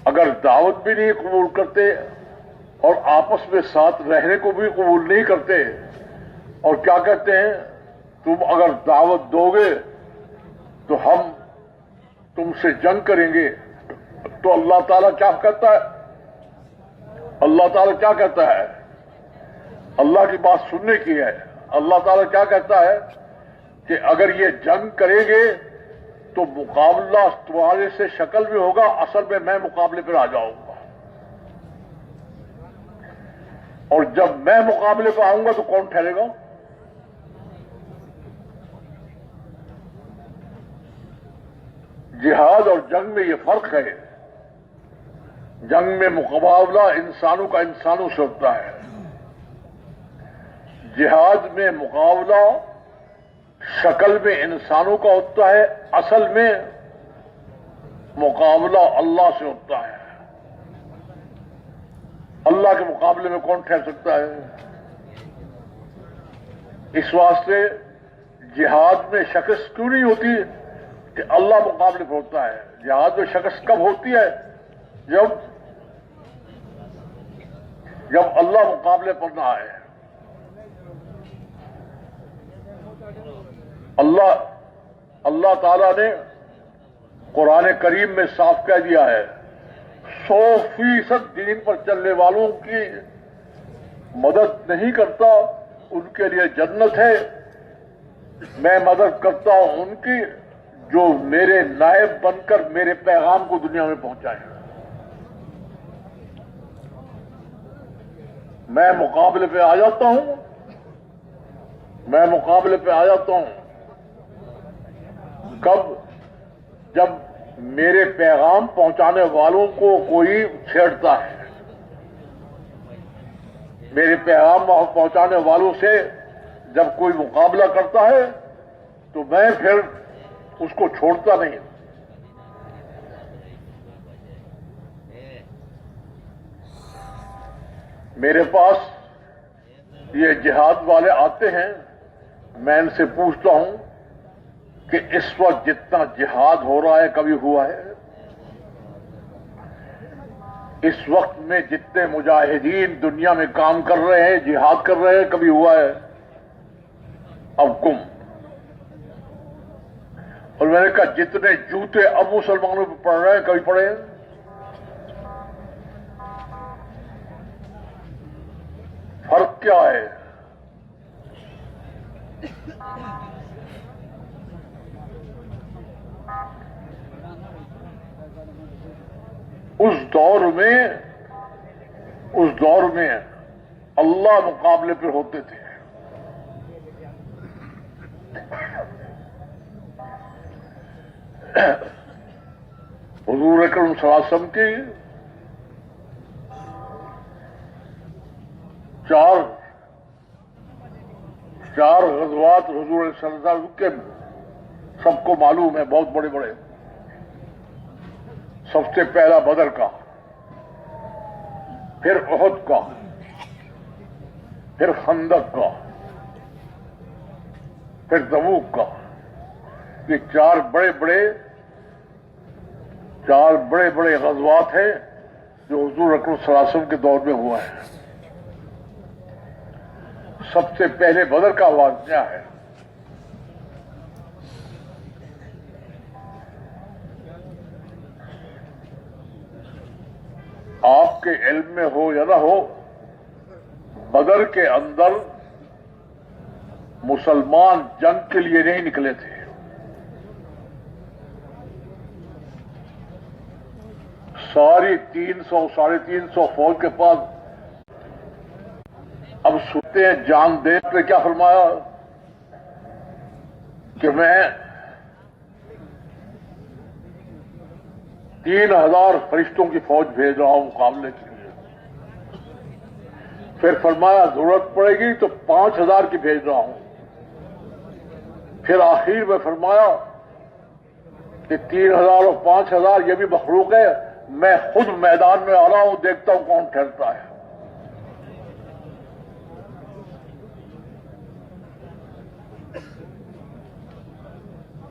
اگر دعوت بھی نہیں قبول کرتے اور آپس میں ساتھ رہنے کو بھی قبول نہیں کرتے اور کیا کہتے ہیں تم اگر دعوت دو گے تو ہم تم سے جنگ کریں گے، تو اللہ تعالیٰ کیا کہتا ہے؟ اللہ تعالیٰ کیا کہتا ہے؟ اللہ کی بات سننے کی ہے. اللہ تعالیٰ کیا کہتا ہے کہ اگر یہ جنگ کریں گے تو مقابلہ تمہارے سے شکل میں ہوگا، اصل میں میں مقابلے پر آ جاؤں گا. اور جب میں مقابلے پہ آؤں گا تو کون ٹھہرے گا؟ جہاد اور جنگ میں یہ فرق ہے. جنگ میں مقابلہ انسانوں کا انسانوں سے ہوتا ہے. جہاد میں مقابلہ شکل میں انسانوں کا ہوتا ہے، اصل میں مقابلہ اللہ سے ہوتا ہے. اللہ کے مقابلے میں کون ٹھہر سکتا ہے؟ اس واسطے جہاد میں شکست کیوں نہیں ہوتی کہ اللہ مقابلے پر ہوتا ہے. جہاد میں شکست کب ہوتی ہے؟ جب اللہ مقابلے پر نہ آئے. اللہ تعالیٰ نے قرآن کریم میں صاف کہہ دیا ہے 100% دین پر چلنے والوں کی مدد نہیں کرتا، ان کے لیے جنت ہے. میں مدد کرتا ہوں ان کی جو میرے نائب بن کر میرے پیغام کو دنیا میں پہنچائیں. میں مقابلے پہ آ جاتا ہوں. کب؟ جب میرے پیغام پہنچانے والوں کو کوئی چھیڑتا ہے. میرے پیغام پہنچانے والوں سے جب کوئی مقابلہ کرتا ہے تو میں پھر اس کو چھوڑتا نہیں. میرے پاس یہ جہاد والے آتے ہیں، میں ان سے پوچھتا ہوں کہ اس وقت جتنا جہاد ہو رہا ہے کبھی ہوا ہے؟ اس وقت میں جتنے مجاہدین دنیا میں کام کر رہے ہیں، جہاد کر رہے ہیں، کبھی ہوا ہے؟ اب گم. اور میں نے کا جتنے جوتے اب مسلمانوں پہ پڑ رہے ہیں کبھی پڑے ہیں؟ فرق کیا ہے؟ اس دور میں اللہ مقابلے پہ ہوتے تھے. حضور اکرم صلی اللہ علیہ وسلم کی چار غزوات حضور صلی اللہ علیہ وسلم کے سب کو معلوم ہے، بہت بڑے بڑے. سب سے پہلا بدر کا، پھر احد کا، پھر خندق کا، پھر تبوک کا. یہ چار بڑے بڑے غزوات ہیں جو حضور اکرم صلی اللہ علیہ وسلم کے دور میں ہوا ہے. سب سے پہلے بدر کا واقعہ ہے. آپ کے علم میں ہو یا نہ ہو، بدر کے اندر مسلمان جنگ کے لیے نہیں نکلے تھے. ساری 300-350 فوج کے پاس. اب سنتے ہیں جان دے نے کیا فرمایا کہ میں 3000 فرشتوں کی فوج بھیج رہا ہوں مقابلے کے لیے. پھر فرمایا ضرورت پڑے گی تو 5000 کی بھیج رہا ہوں. پھر آخر میں فرمایا کہ 3000 اور 5000 یہ بھی مخلوق ہے، میں خود میدان میں آ رہا ہوں، دیکھتا ہوں کون ٹھہرتا ہے.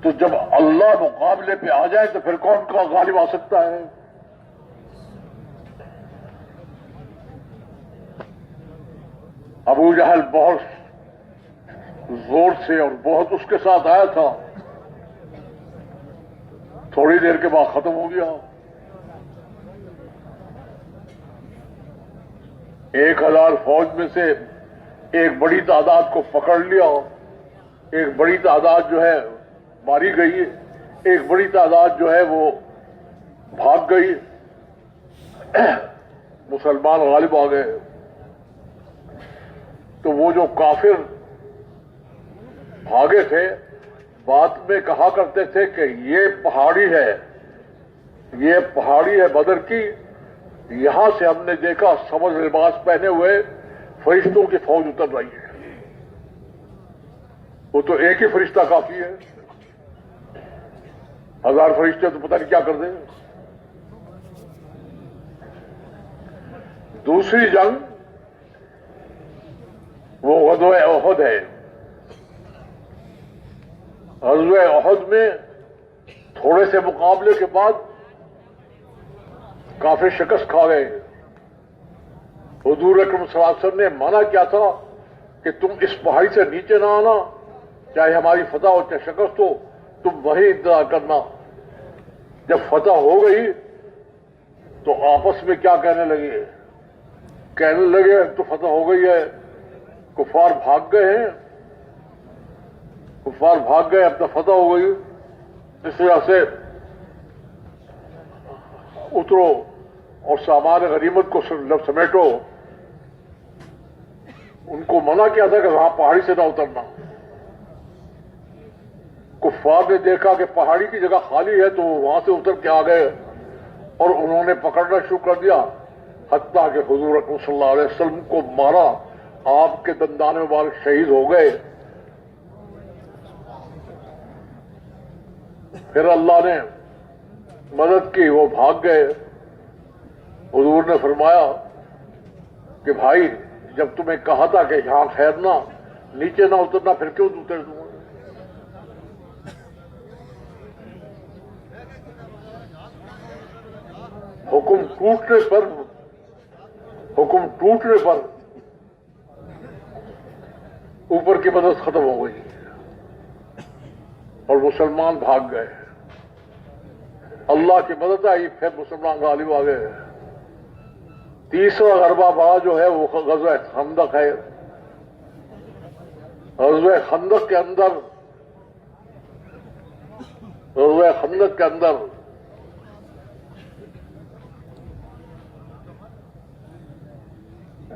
تو جب اللہ مقابلے پہ آ جائے تو پھر کون کا غالب آ سکتا ہے؟ ابو جہل بہت زور سے اور بہت اس کے ساتھ آیا تھا، تھوڑی دیر کے بعد ختم ہو گیا. 1000 فوج میں سے ایک بڑی تعداد کو پکڑ لیا، ایک بڑی تعداد جو ہے ماری گئی، ایک بڑی تعداد جو ہے وہ بھاگ گئی. مسلمان غالب آ گئے. تو وہ جو کافر بھاگے تھے بات میں کہا کرتے تھے کہ یہ پہاڑی ہے بدر کی. یہاں سے ہم نے دیکھا سبز لباس پہنے ہوئے فرشتوں کی فوج اتر رہی ہے. وہ تو ایک ہی فرشتہ کافی ہے، 1000 فرشتے تو پتہ نہیں کیا کر دیں. دوسری جنگ وہ غزوہ احد ہے. غزوہ احد میں تھوڑے سے مقابلے کے بعد کافر شکست کھا گئے. حضور اکرم صلی اللہ علیہ وسلم نے منع کیا تھا کہ تم اس پہاڑی سے نیچے نہ آنا، چاہے ہماری فتح ہو چاہے شکست ہو، تم وہی انتظار کرنا. جب فتح ہو گئی تو آپس میں کیا کہنے لگے تو فتح ہو گئی ہے، کفار بھاگ گئے ہیں، اب تو فتح ہو گئی، اس طرح سے اترو اور سامان غنیمت کو سمیٹو. ان کو منع کیا تھا کہ وہاں پہاڑی سے نہ اترنا. کفار نے دیکھا کہ پہاڑی کی جگہ خالی ہے تو وہ وہاں سے اتر کے آ گئے اور انہوں نے پکڑنا شروع کر دیا، حتیٰ کہ حضور اکرم صلی اللہ علیہ وسلم کو مارا. آپ کے دندان مبارک شہید ہو گئے. پھر اللہ نے مدد کی، وہ بھاگ گئے. حضور نے فرمایا کہ بھائی جب تمہیں کہا تھا کہ یہاں ٹھہرنا نیچے نہ اترنا، پھر کیوں اتر دوں؟ حکم ٹوٹنے پر اوپر کی مدد ختم ہو گئی اور مسلمان بھاگ گئے. اللہ کی مدد آئی، پھر مسلمان غالب آ گئے۔ تیسرا غلبہ بڑا جو ہے وہ غزوہ خندق ہے۔ غزوہ خندق کے اندر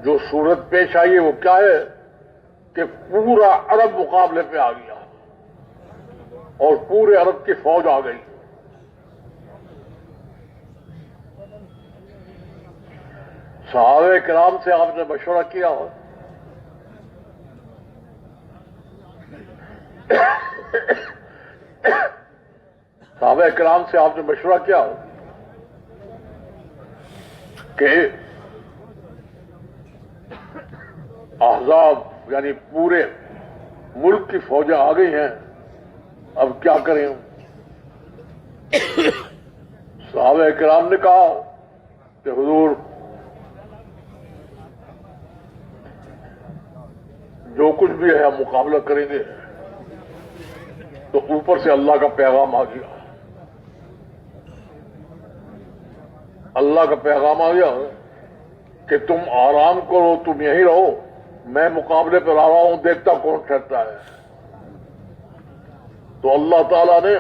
جو صورت پیش آئی ہے وہ کیا ہے کہ پورا عرب مقابلے پہ آ گیا اور پورے عرب کی فوج آ گئی۔ صحابہ کرام سے آپ نے مشورہ کیا، صحابہ کرام سے آپ نے مشورہ کیا کہ احزاب یعنی پورے ملک کی فوجیں آ گئی ہیں، اب کیا کریں؟ صحابہ کرام نے کہا کہ حضور جو کچھ بھی ہے ہم مقابلہ کریں گے۔ تو اوپر سے اللہ کا پیغام آ گیا، اللہ کا پیغام آ گیا کہ تم آرام کرو، تم یہیں رہو، میں مقابلے پر آ رہا ہوں، دیکھتا کون ٹھہرتا ہے۔ تو اللہ تعالیٰ نے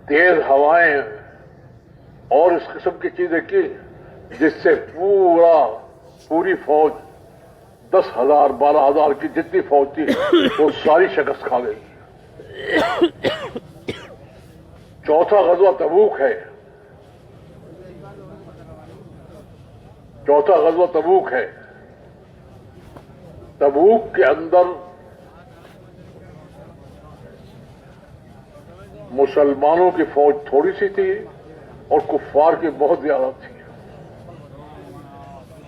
تیز ہوائیں اور اس قسم کی چیزیں کی جس سے پوری فوج 10,000 12,000 کی جتنی فوج تھی وہ ساری شکست کھا گئی۔ چوتھا غزوہ تبوک ہے، تبوک کے اندر مسلمانوں کی فوج تھوڑی سی تھی اور کفار کی بہت زیادہ تھی۔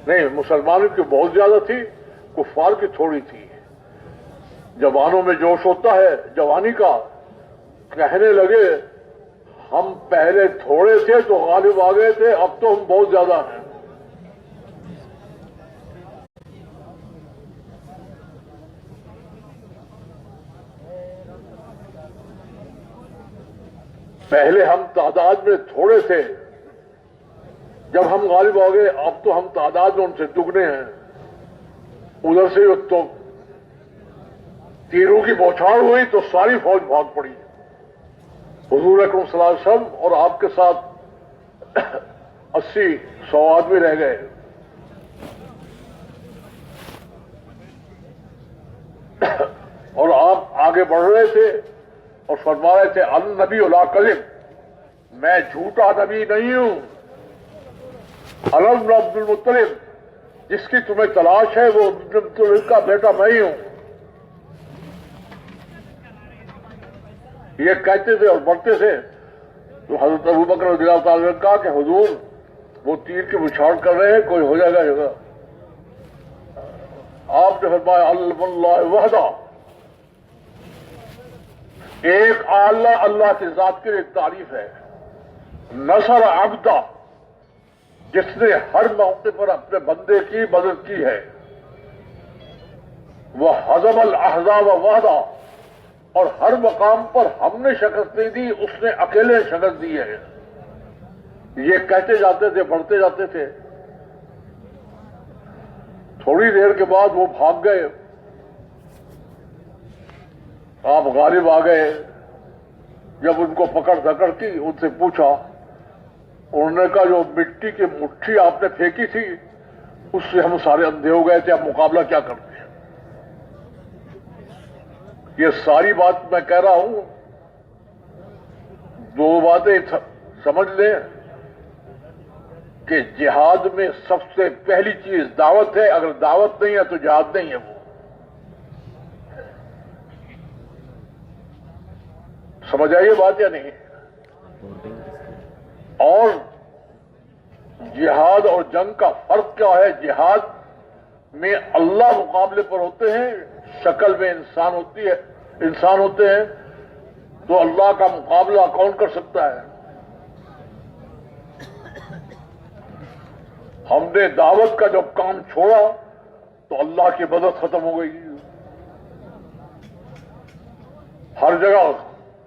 نہیں، مسلمانوں کی بہت زیادہ تھی، کفار کی تھوڑی تھی۔ جوانوں میں جوش ہوتا ہے جوانی کا، کہنے لگے ہم پہلے تھوڑے تھے تو غالب آ گئے تھے، اب تو ہم بہت زیادہ ہیں۔ پہلے ہم تعداد میں تھوڑے تھے، جب ہم غالب ہو گئے اب تو ہم تعداد میں ان سے دگنے ہیں۔ ادھر سے تو تیروں کی بوچھاڑ ہوئی تو ساری فوج بھاگ پڑی۔ حضور اکرم صلی اللہ علیہ وسلم اور آپ کے ساتھ 80-100 آدمی رہ گئے۔ اور آپ آگے بڑھ رہے تھے اور فرما رہے تھے النبی لا کذب، میں جھوٹا نبی نہیں ہوں۔ الم عبد المطلب، جس کی تمہیں تلاش ہے وہ عبد المطلب کا بیٹا میں ہی ہوں۔ یہ کہتے تھے اور بڑھتے تھے تو حضرت ابوبکر رضی اللہ تعالیٰ نے کہا کہ حضور وہ تیر کی بچھاڑ کر رہے ہیں، کوئی ہو جائے گا جگہ۔ آپ نے فرمایا اللہ وحدہ، ایک اللہ کی ذات کے لیے تعریف ہے۔ نصر عبدہ، جس نے ہر موقع پر اپنے بندے کی مدد کی ہے۔ وہ ہزم الاحزاب وحدہ، اور ہر مقام پر ہم نے شکست نہیں دی، اس نے اکیلے شکست دی ہے۔ یہ کہتے جاتے تھے، بڑھتے جاتے تھے۔ تھوڑی دیر کے بعد وہ بھاگ گئے، آپ غالب آ گئے۔ جب ان کو پکڑ دھکڑ کی، ان سے پوچھا، انہوں نے کہا جو مٹی کی مٹھی آپ نے پھینکی تھی اس سے ہم سارے اندھے ہو گئے تھے، اب مقابلہ کیا کرتے ہیں؟ یہ ساری بات میں کہہ رہا ہوں، دو باتیں سمجھ لیں کہ جہاد میں سب سے پہلی چیز دعوت ہے، اگر دعوت نہیں ہے تو جہاد نہیں ہے۔ وہ سمجھ آئیے بات یا نہیں؟ اور جہاد اور جنگ کا فرق کیا ہے؟ جہاد میں اللہ مقابلے پر ہوتے ہیں، شکل میں انسان ہوتے ہیں، تو اللہ کا مقابلہ کون کر سکتا ہے؟ ہم نے دعوت کا جب کام چھوڑا تو اللہ کی مدد ختم ہو گئی۔ ہر جگہ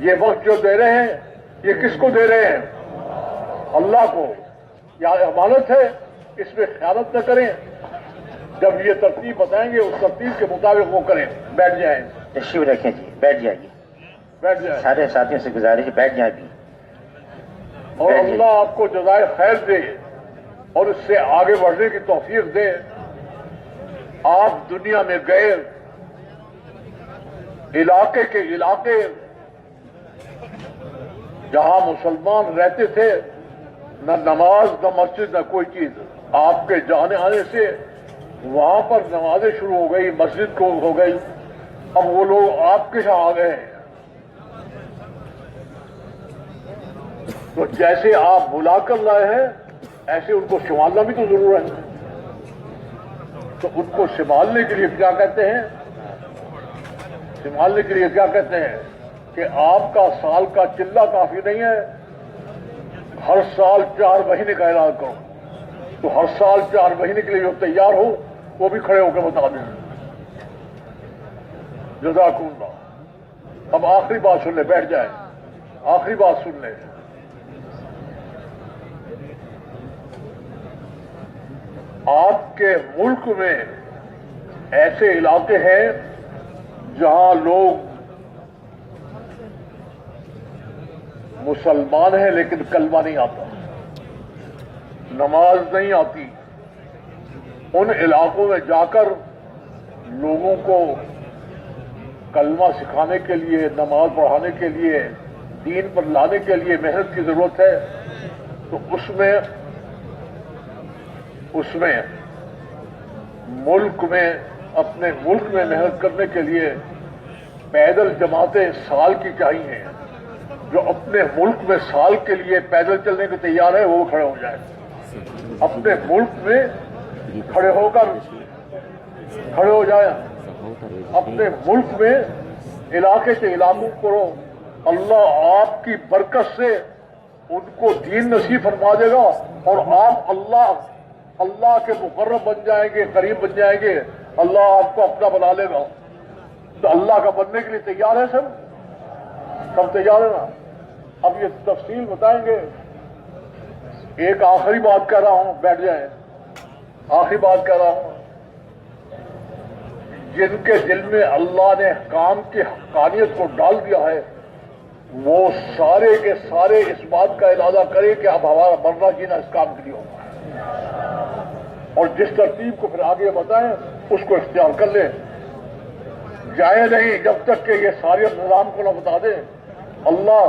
یہ وقت جو دے رہے ہیں یہ کس کو دے رہے ہیں؟ اللہ کو. یا امانت ہے, اس میں خیانت نہ کریں. جب یہ ترتیب بتائیں گے اس ترتیب کے مطابق وہ کریں. بیٹھ جائیں. تشریف رکھیں جی, بیٹھ جائیے. بیٹھ جائیں. سارے ساتھیوں سے گزارش ہے بیٹھ جائیں بھی. اور اللہ آپ کو جزائے خیر دے اور اس سے آگے بڑھنے کی توفیق دے. آپ دنیا میں گئے, علاقے کے علاقے جہاں مسلمان رہتے تھے, نہ نماز نہ مسجد نہ کوئی چیز. آپ کے جانے آنے سے وہاں پر نمازیں شروع ہو گئی, مسجد کو ہو گئی. اب وہ لوگ آپ کے یہاں آ گئے ہیں. تو جیسے آپ بلا کر لائے ہیں ایسے ان کو سنبھالنا بھی تو ضرورت ہے. تو ان کو سنبھالنے کے لیے کیا کہتے ہیں؟ سنبھالنے کے لیے کیا کہتے ہیں کہ آپ کا سال کا چلہ کافی نہیں ہے, ہر سال 4 مہینے کا اعلان کرو. تو ہر سال 4 مہینے کے لیے جو تیار ہو وہ بھی کھڑے ہو کے بتا دیں. جزاکم اللہ. اب آخری بات سن لیں, بیٹھ جائیں. آخری بات سن لیں. آپ کے ملک میں ایسے علاقے ہیں جہاں لوگ مسلمان ہیں لیکن کلمہ نہیں آتا, نماز نہیں آتی. ان علاقوں میں جا کر لوگوں کو کلمہ سکھانے کے لیے, نماز پڑھانے کے لیے, دین پر لانے کے لیے محنت کی ضرورت ہے. تو اس میں ملک میں, اپنے ملک میں محنت کرنے کے لیے پیدل جماعتیں سال کی چاہیے. جو اپنے ملک میں سال کے لیے پیدل چلنے کو تیار ہے وہ کھڑے ہو جائیں. اپنے ملک میں کھڑے ہو جائیں. اپنے ملک میں علاقے سے علاقوں کرو. اللہ آپ کی برکت سے ان کو دین نصیب فرما دے گا اور آپ اللہ کے مقرب بن جائیں گے, قریب بن جائیں گے. اللہ آپ کو اپنا بنا لے گا. تو اللہ کا بننے کے لیے تیار ہے سب تیار ہے نا؟ اب یہ تفصیل بتائیں گے. ایک آخری بات کہہ رہا ہوں, بیٹھ جائیں. آخری بات کہہ رہا ہوں. جن کے دل میں اللہ نے کام کی حقانیت کو ڈال دیا ہے وہ سارے کے سارے اس بات کا ارادہ کریں کہ اب ہمارا مرنا جینا اس کام کے لیے ہوگا. اور جس ترتیب کو پھر آگے بتائیں اس کو اختیار کر لیں. جائے نہیں جب تک کہ یہ سارے نظام کو نہ بتا دیں. اللہ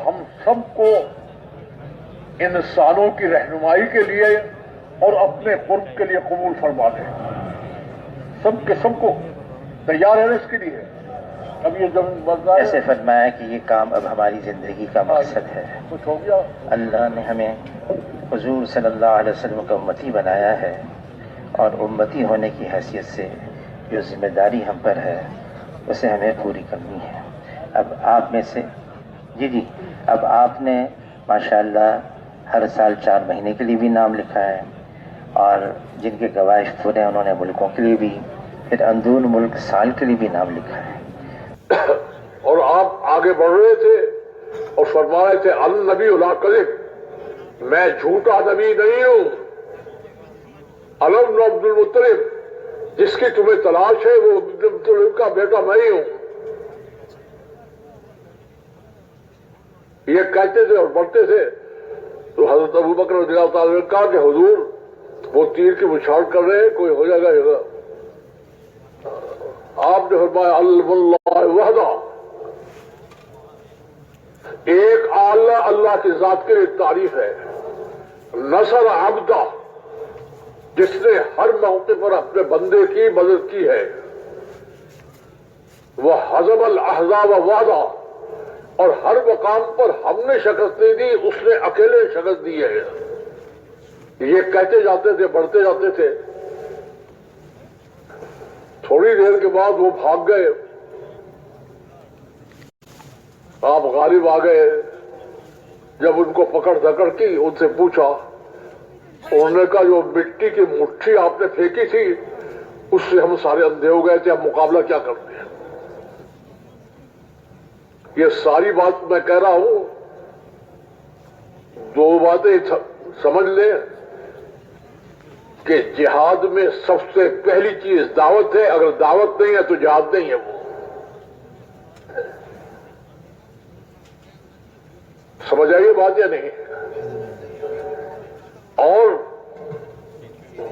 ہم سب کو انسانوں کی رہنمائی کے لیے اور اپنے قرب کے لیے قبول فرما دے. سب کے سب کو تیار ہے اس کے لیے. اب یہ جب ایسے فرمایا کہ یہ کام اب ہماری زندگی کا مقصد ہے. کچھ ہو گیا. اللہ نے ہمیں حضور صلی اللہ علیہ وسلم کا امتی بنایا ہے اور امتی ہونے کی حیثیت سے جو ذمہ داری ہم پر ہے اسے ہمیں پوری کرنی ہے. اب آپ میں سے جی اب آپ نے ماشاءاللہ ہر سال 4 مہینے کے لیے بھی نام لکھا ہے اور جن کے گواہش پورے ہیں انہوں نے ملکوں کے لیے بھی, پھر اندرون ملک سال کے لیے بھی نام لکھا ہے. اور آپ آگے بڑھ رہے تھے اور فرما رہے تھے النبی لا کذب, میں جھوٹا نبی نہیں ہوں. علم عبد المطلب, جس کی تمہیں تلاش ہے وہ عبد المطلب کا بیٹا میں ہی ہوں. یہ کہتے تھے اور بڑھتے تھے. تو حضرت ابو بکر رضی اللہ تعالیٰ نے کہا کہ حضور وہ تیر کی بچھاڑ کر رہے ہیں, کوئی ہو جائے گا. آپ نے فرمایا اللہ وحدہ, ایک اللہ کی ذات کے لیے تعریف ہے. نصر عبدہ, جس نے ہر موقع پر اپنے بندے کی مدد کی ہے. وہ حزب الاحزاب وحدہ, اور ہر مقام پر ہم نے شکست نہیں دی, اس نے اکیلے شکست دی ہے. یہ کہتے جاتے تھے, بڑھتے جاتے تھے. تھوڑی دیر کے بعد وہ بھاگ گئے. آپ غالب آ گئے. جب ان کو پکڑ دھکڑ کی, ان سے پوچھا, انہوں نے کہا جو مٹی کی مٹھی آپ نے پھینکی تھی اس سے ہم سارے اندھے ہو گئے تھے, اب مقابلہ کیا کرتے ہیں. یہ ساری بات میں کہہ رہا ہوں، دو باتیں سمجھ لیں کہ جہاد میں سب سے پہلی چیز دعوت ہے، اگر دعوت نہیں ہے تو جہاد نہیں ہے وہ. سمجھ آئیے بات یا نہیں؟ اور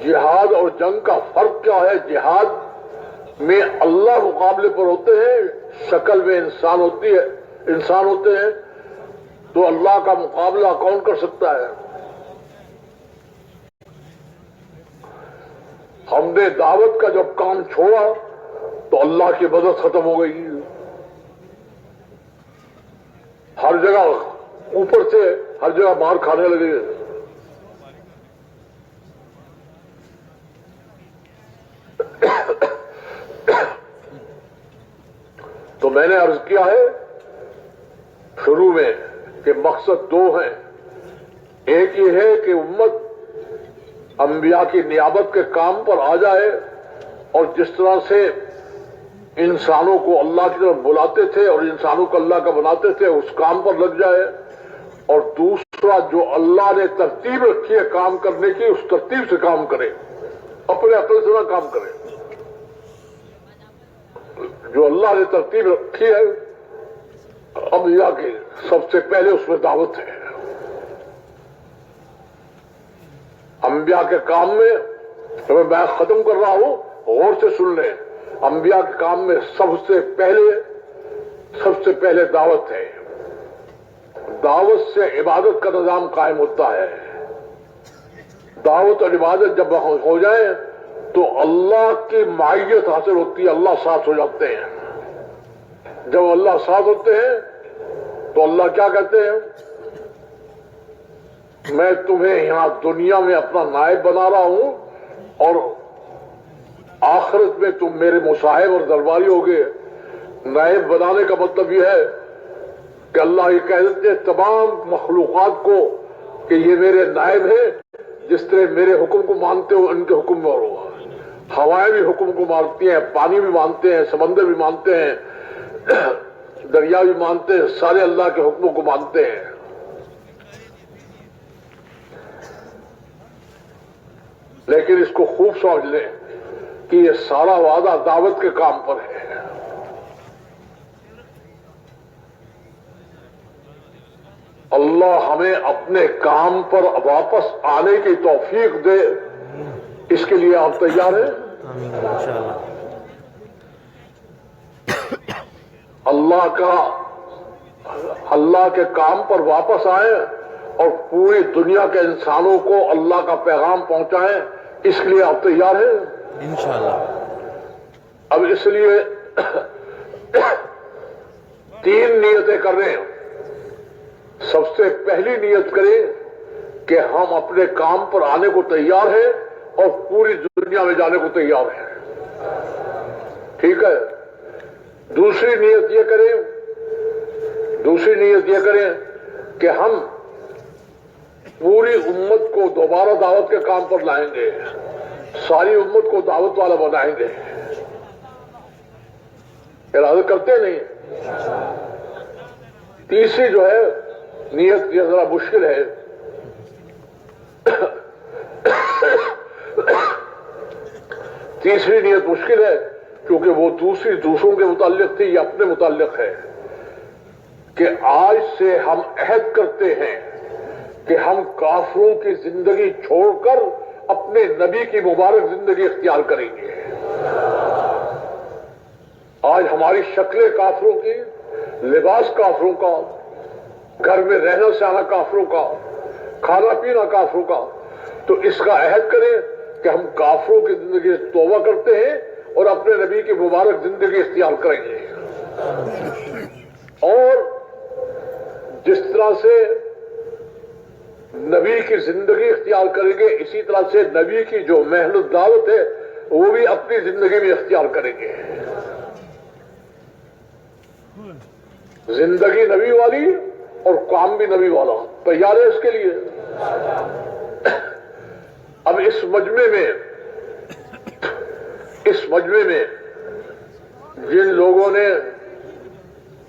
جہاد اور جنگ کا فرق کیا ہے؟ جہاد میں اللہ مقابلے پر ہوتے ہیں، شکل میں انسان ہوتے ہیں، تو اللہ کا مقابلہ کون کر سکتا ہے؟ ہم نے دعوت کا جب کام چھوڑا تو اللہ کی مدد ختم ہو گئی. ہر جگہ اوپر سے ہر جگہ مار کھانے لگے. تو میں نے عرض کیا ہے شروع میں کہ مقصد دو ہیں. ایک یہ ہے کہ امت انبیاء کی نیابت کے کام پر آ جائے اور جس طرح سے انسانوں کو اللہ کی طرف بلاتے تھے اور انسانوں کو اللہ کا بناتے تھے اس کام پر لگ جائے. اور دوسرا جو اللہ نے ترتیب رکھی ہے کام کرنے کی اس ترتیب سے کام کرے، اپنے عقل سے نہ کام کرے. جو اللہ نے ترتیب رکھی ہے انبیاء کی، سب سے پہلے اس میں دعوت ہے. انبیاء کے کام میں میں ختم کر رہا ہوں، غور سے سن لیں. انبیاء کے کام میں سب سے پہلے دعوت ہے. دعوت سے عبادت کا نظام قائم ہوتا ہے. دعوت اور عبادت جب ہو جائے تو اللہ کی معیت حاصل ہوتی ہے، اللہ ساتھ ہو جاتے ہیں. جب اللہ ساتھ ہوتے ہیں تو اللہ کیا کہتے ہیں؟ میں تمہیں یہاں دنیا میں اپنا نائب بنا رہا ہوں اور آخرت میں تم میرے مصاحب اور درباری ہوگے. نائب بنانے کا مطلب یہ ہے کہ اللہ یہ کہہ دیتے ہیں تمام مخلوقات کو کہ یہ میرے نائب ہیں، جس طرح میرے حکم کو مانتے ہو ان کے حکم میں رہو. ہوائیں بھی حکم کو مانتی ہیں، پانی بھی مانتے ہیں، سمندر بھی مانتے ہیں، دریا بھی مانتے ہیں، سارے اللہ کے حکموں کو مانتے ہیں. لیکن اس کو خوب سمجھ لیں کہ یہ سارا وعدہ دعوت کے کام پر ہے. اللہ ہمیں اپنے کام پر واپس آنے کی توفیق دے، اس کے لیے آپ تیار ہیں؟ اللہ کے کام پر واپس آئیں اور پوری دنیا کے انسانوں کو اللہ کا پیغام پہنچائیں، اس کے لیے آپ تیار ہیں؟ انشاءاللہ. اب اس لیے 3 نیتیں کر رہے ہیں. سب سے پہلی نیت کریں کہ ہم اپنے کام پر آنے کو تیار ہیں اور پوری دنیا میں جانے کو تیار ہیں. ٹھیک ہے. دوسری نیت یہ کریں کہ ہم پوری امت کو دوبارہ دعوت کے کام پر لائیں گے، ساری امت کو دعوت والا بنائیں گے. ارادہ کرتے نہیں. تیسری جو ہے نیت یہ ذرا مشکل ہے. تیسری نیت مشکل ہے کیونکہ وہ دوسروں کے متعلق تھی، یہ اپنے متعلق ہے کہ آج سے ہم عہد کرتے ہیں کہ ہم کافروں کی زندگی چھوڑ کر اپنے نبی کی مبارک زندگی اختیار کریں گے. آج ہماری شکلیں کافروں کی، لباس کافروں کا، گھر میں رہنا سہنا کافروں کا، کھانا پینا کافروں کا. تو اس کا عہد کریں کہ ہم کافروں کی زندگی سے توبہ کرتے ہیں اور اپنے نبی کی مبارک زندگی اختیار کریں گے. اور جس طرح سے نبی کی زندگی اختیار کریں گے اسی طرح سے نبی کی جو محنت دعوت ہے وہ بھی اپنی زندگی میں اختیار کریں گے. زندگی نبی والی اور کام بھی نبی والا. تیار ہے اس کے لیے؟ اب اس مجمع میں جن لوگوں نے